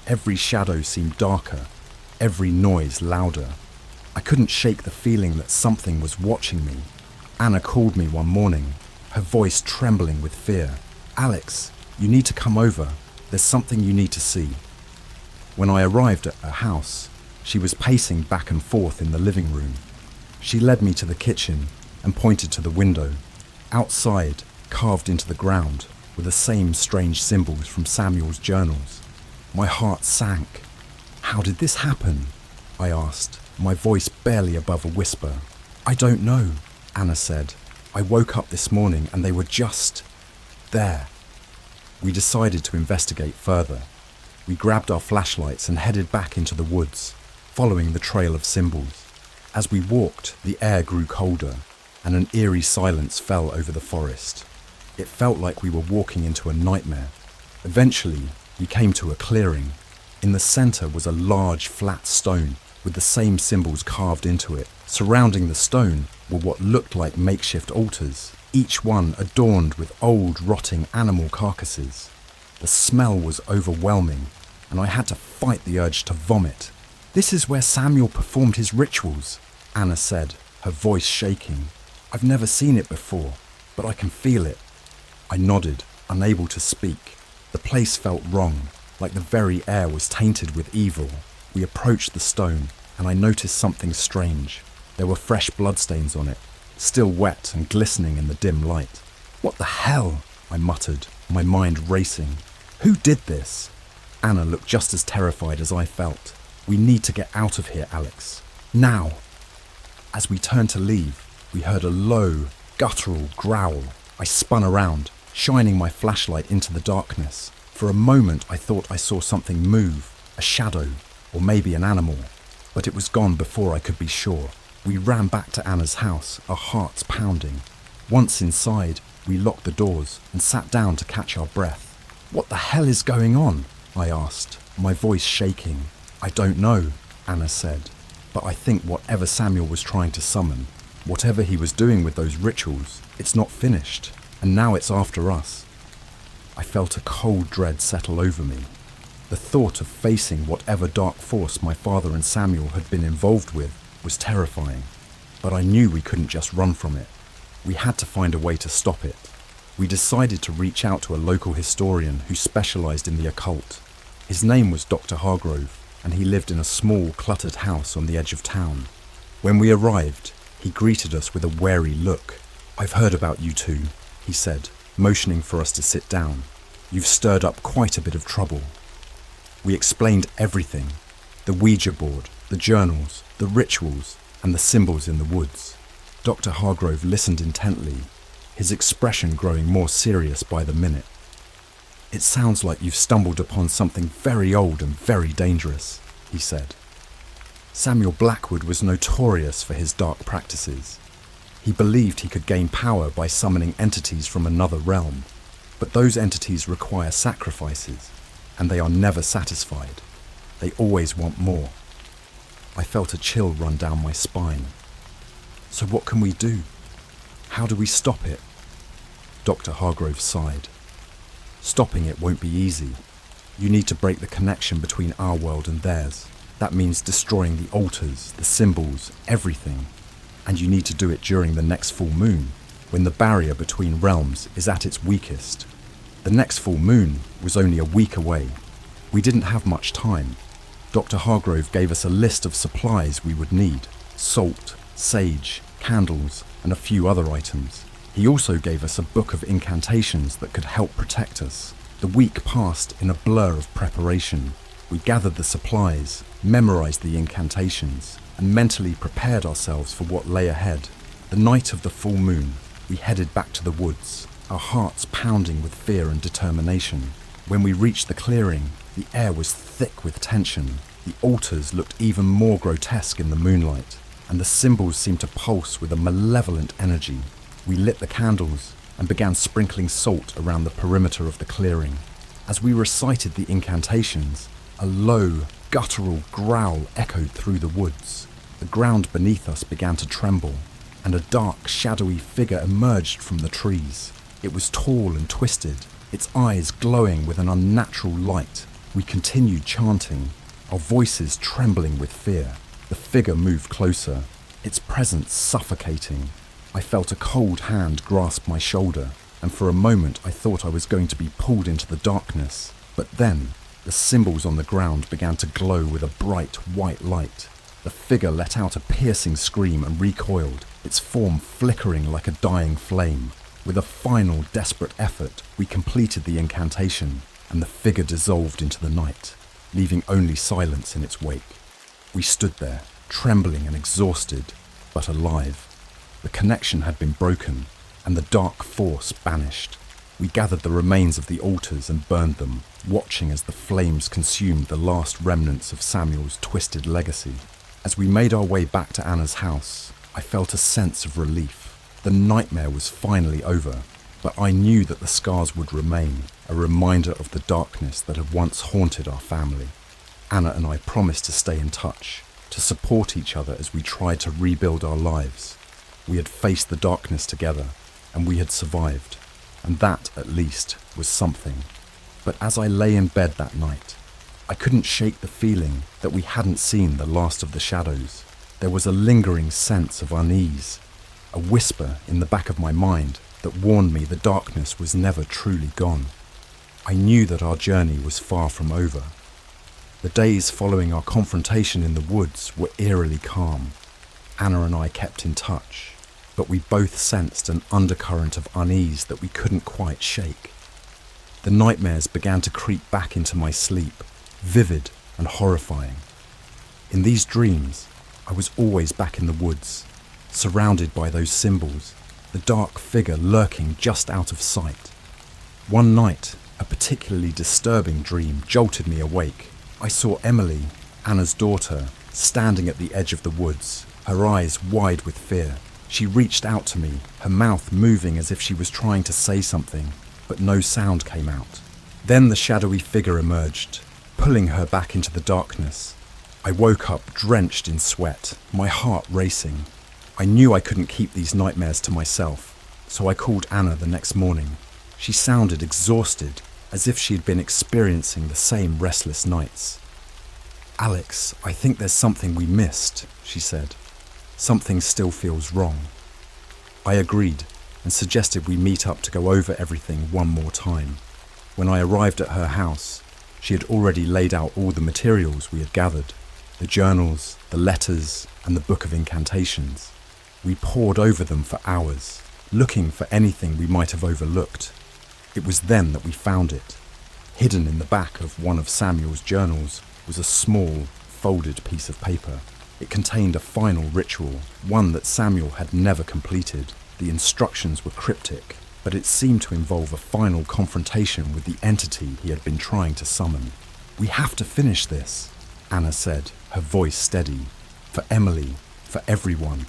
Every shadow seemed darker, every noise louder. I couldn't shake the feeling that something was watching me. Anna called me one morning, her voice trembling with fear. "Alex, you need to come over. There's something you need to see." When I arrived at her house, she was pacing back and forth in the living room. She led me to the kitchen and pointed to the window. Outside, carved into the ground, were the same strange symbols from Samuel's journals. My heart sank. "How did this happen?" I asked, my voice barely above a whisper. "I don't know," Anna said. "I woke up this morning and they were just there." We decided to investigate further. We grabbed our flashlights and headed back into the woods, following the trail of symbols. As we walked, the air grew colder, and an eerie silence fell over the forest. It felt like we were walking into a nightmare. Eventually, we came to a clearing. In the center was a large, flat stone with the same symbols carved into it. Surrounding the stone were what looked like makeshift altars, each one adorned with old, rotting animal carcasses. The smell was overwhelming, and I had to fight the urge to vomit. "This is where Samuel performed his rituals," Anna said, her voice shaking. "I've never seen it before, but I can feel it." I nodded, unable to speak. The place felt wrong, like the very air was tainted with evil. We approached the stone, and I noticed something strange. There were fresh bloodstains on it, still wet and glistening in the dim light. "What the hell?" I muttered, my mind racing. "Who did this?" Anna looked just as terrified as I felt. "We need to get out of here, Alex. Now." As we turned to leave, we heard a low, guttural growl. I spun around, shining my flashlight into the darkness. For a moment I thought I saw something move, a shadow, or maybe an animal, but it was gone before I could be sure. We ran back to Anna's house, our hearts pounding. Once inside, we locked the doors and sat down to catch our breath. "What the hell is going on?" I asked, my voice shaking. "I don't know," Anna said, "but I think whatever Samuel was trying to summon, whatever he was doing with those rituals, it's not finished, and now it's after us." I felt a cold dread settle over me. The thought of facing whatever dark force my father and Samuel had been involved with was terrifying, but I knew we couldn't just run from it. We had to find a way to stop it. We decided to reach out to a local historian who specialized in the occult. His name was Dr. Hargrove, and he lived in a small, cluttered house on the edge of town. When we arrived, he greeted us with a wary look. "I've heard about you two," he said, motioning for us to sit down. "You've stirred up quite a bit of trouble." We explained everything: the Ouija board, the journals, the rituals, and the symbols in the woods. Dr. Hargrove listened intently, his expression growing more serious by the minute. "It sounds like you've stumbled upon something very old and very dangerous," he said. Samuel Blackwood was notorious for his dark practices. He believed he could gain power by summoning entities from another realm, but those entities require sacrifices, and they are never satisfied. They always want more. I felt a chill run down my spine. So what can we do? How do we stop it? Dr. Hargrove sighed. Stopping it won't be easy. You need to break the connection between our world and theirs. That means destroying the altars, the symbols, everything. And you need to do it during the next full moon, when the barrier between realms is at its weakest. The next full moon was only a week away. We didn't have much time. Dr. Hargrove gave us a list of supplies we would need: salt, sage, candles, and a few other items. He also gave us a book of incantations that could help protect us. The week passed in a blur of preparation. We gathered the supplies, memorized the incantations, and mentally prepared ourselves for what lay ahead. The night of the full moon, we headed back to the woods, our hearts pounding with fear and determination. When we reached the clearing, the air was thick with tension. The altars looked even more grotesque in the moonlight, and the symbols seemed to pulse with a malevolent energy. We lit the candles and began sprinkling salt around the perimeter of the clearing. As we recited the incantations, a low, guttural growl echoed through the woods. The ground beneath us began to tremble, and a dark, shadowy figure emerged from the trees. It was tall and twisted, its eyes glowing with an unnatural light. We continued chanting, our voices trembling with fear. The figure moved closer, its presence suffocating. I felt a cold hand grasp my shoulder, and for a moment I thought I was going to be pulled into the darkness. But then, the symbols on the ground began to glow with a bright white light. The figure let out a piercing scream and recoiled, its form flickering like a dying flame. With a final desperate effort, we completed the incantation, and the figure dissolved into the night, leaving only silence in its wake. We stood there, trembling and exhausted, but alive. The connection had been broken, and the dark force banished. We gathered the remains of the altars and burned them, watching as the flames consumed the last remnants of Samuel's twisted legacy. As we made our way back to Anna's house, I felt a sense of relief. The nightmare was finally over, but I knew that the scars would remain, a reminder of the darkness that had once haunted our family. Anna and I promised to stay in touch, to support each other as we tried to rebuild our lives. We had faced the darkness together, and we had survived, and that, at least, was something. But as I lay in bed that night, I couldn't shake the feeling that we hadn't seen the last of the shadows. There was a lingering sense of unease, a whisper in the back of my mind that warned me the darkness was never truly gone. I knew that our journey was far from over. The days following our confrontation in the woods were eerily calm. Anna and I kept in touch, but we both sensed an undercurrent of unease that we couldn't quite shake. The nightmares began to creep back into my sleep, vivid and horrifying. In these dreams, I was always back in the woods, surrounded by those symbols, the dark figure lurking just out of sight. One night, a particularly disturbing dream jolted me awake. I saw Emily, Anna's daughter, standing at the edge of the woods, her eyes wide with fear. She reached out to me, her mouth moving as if she was trying to say something, but no sound came out. Then the shadowy figure emerged, pulling her back into the darkness. I woke up drenched in sweat, my heart racing. I knew I couldn't keep these nightmares to myself, so I called Anna the next morning. She sounded exhausted, as if she had been experiencing the same restless nights. "Alex, I think there's something we missed," she said. "Something still feels wrong." I agreed and suggested we meet up to go over everything one more time. When I arrived at her house, she had already laid out all the materials we had gathered, the journals, the letters, and the book of incantations. We pored over them for hours, looking for anything we might have overlooked. It was then that we found it. Hidden in the back of one of Samuel's journals was a small, folded piece of paper. It contained a final ritual, one that Samuel had never completed. The instructions were cryptic, but it seemed to involve a final confrontation with the entity he had been trying to summon. "We have to finish this," Anna said, her voice steady. "For Emily, for everyone."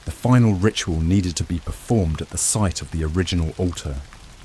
The final ritual needed to be performed at the site of the original altar,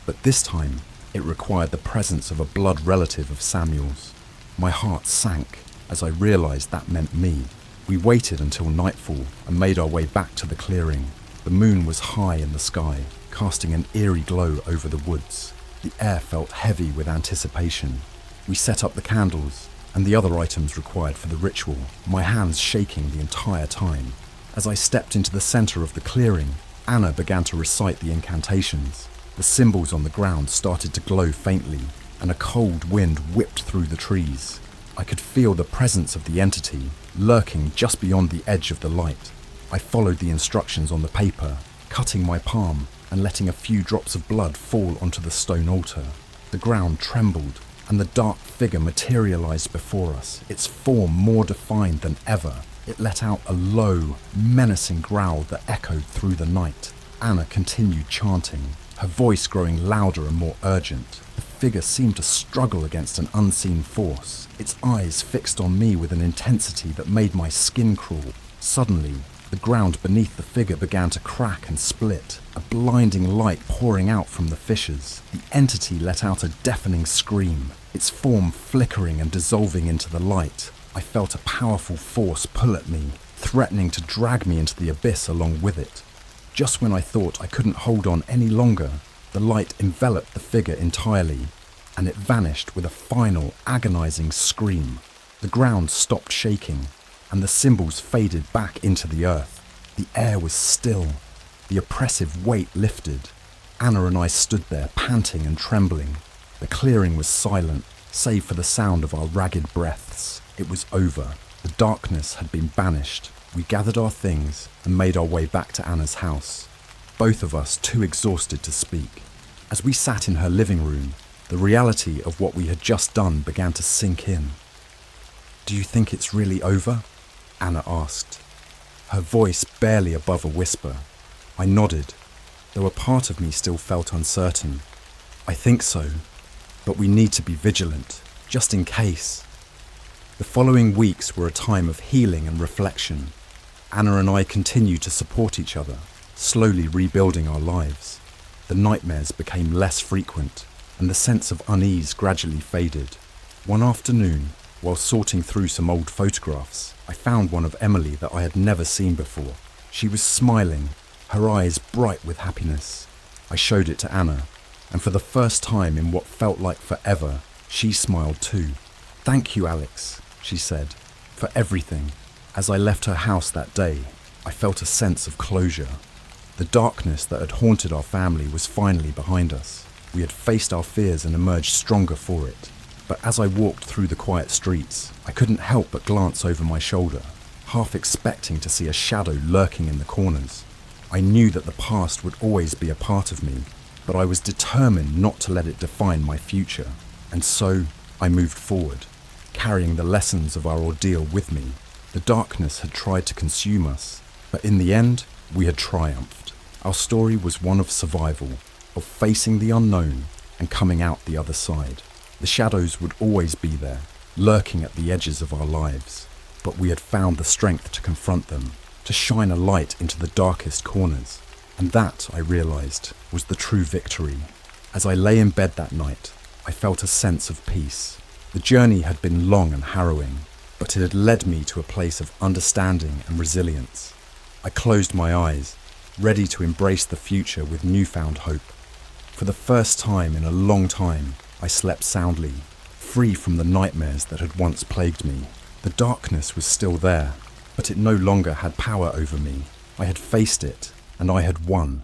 but this time it required the presence of a blood relative of Samuel's. My heart sank as I realized that meant me. We waited until nightfall and made our way back to the clearing. The moon was high in the sky, casting an eerie glow over the woods. The air felt heavy with anticipation. We set up the candles and the other items required for the ritual, my hands shaking the entire time. As I stepped into the center of the clearing, Anna began to recite the incantations. The symbols on the ground started to glow faintly, and a cold wind whipped through the trees. I could feel the presence of the entity, lurking just beyond the edge of the light. I followed the instructions on the paper, cutting my palm and letting a few drops of blood fall onto the stone altar. The ground trembled, and the dark figure materialized before us, its form more defined than ever. It let out a low, menacing growl that echoed through the night. Anna continued chanting, her voice growing louder and more urgent. The figure seemed to struggle against an unseen force, its eyes fixed on me with an intensity that made my skin crawl. Suddenly, the ground beneath the figure began to crack and split, a blinding light pouring out from the fissures. The entity let out a deafening scream, its form flickering and dissolving into the light. I felt a powerful force pull at me, threatening to drag me into the abyss along with it. Just when I thought I couldn't hold on any longer, the light enveloped the figure entirely, and it vanished with a final, agonizing scream. The ground stopped shaking, and the symbols faded back into the earth. The air was still. The oppressive weight lifted. Anna and I stood there, panting and trembling. The clearing was silent, save for the sound of our ragged breaths. It was over. The darkness had been banished. We gathered our things and made our way back to Anna's house, both of us too exhausted to speak. As we sat in her living room, the reality of what we had just done began to sink in. "Do you think it's really over?" Anna asked, her voice barely above a whisper. I nodded, though a part of me still felt uncertain. "I think so, but we need to be vigilant, just in case." The following weeks were a time of healing and reflection. Anna and I continued to support each other, slowly rebuilding our lives. The nightmares became less frequent, and the sense of unease gradually faded. One afternoon, while sorting through some old photographs, I found one of Emily that I had never seen before. She was smiling, her eyes bright with happiness. I showed it to Anna, and for the first time in what felt like forever, she smiled too. "Thank you, Alex," she said, "for everything." As I left her house that day, I felt a sense of closure. The darkness that had haunted our family was finally behind us. We had faced our fears and emerged stronger for it. But as I walked through the quiet streets, I couldn't help but glance over my shoulder, half expecting to see a shadow lurking in the corners. I knew that the past would always be a part of me, but I was determined not to let it define my future. And so I moved forward, carrying the lessons of our ordeal with me. The darkness had tried to consume us, but in the end, we had triumphed. Our story was one of survival, of facing the unknown and coming out the other side. The shadows would always be there, lurking at the edges of our lives, but we had found the strength to confront them, to shine a light into the darkest corners. And that, I realized, was the true victory. As I lay in bed that night, I felt a sense of peace. The journey had been long and harrowing, but it had led me to a place of understanding and resilience. I closed my eyes, ready to embrace the future with newfound hope. For the first time in a long time, I slept soundly, free from the nightmares that had once plagued me. The darkness was still there, but it no longer had power over me. I had faced it, and I had won.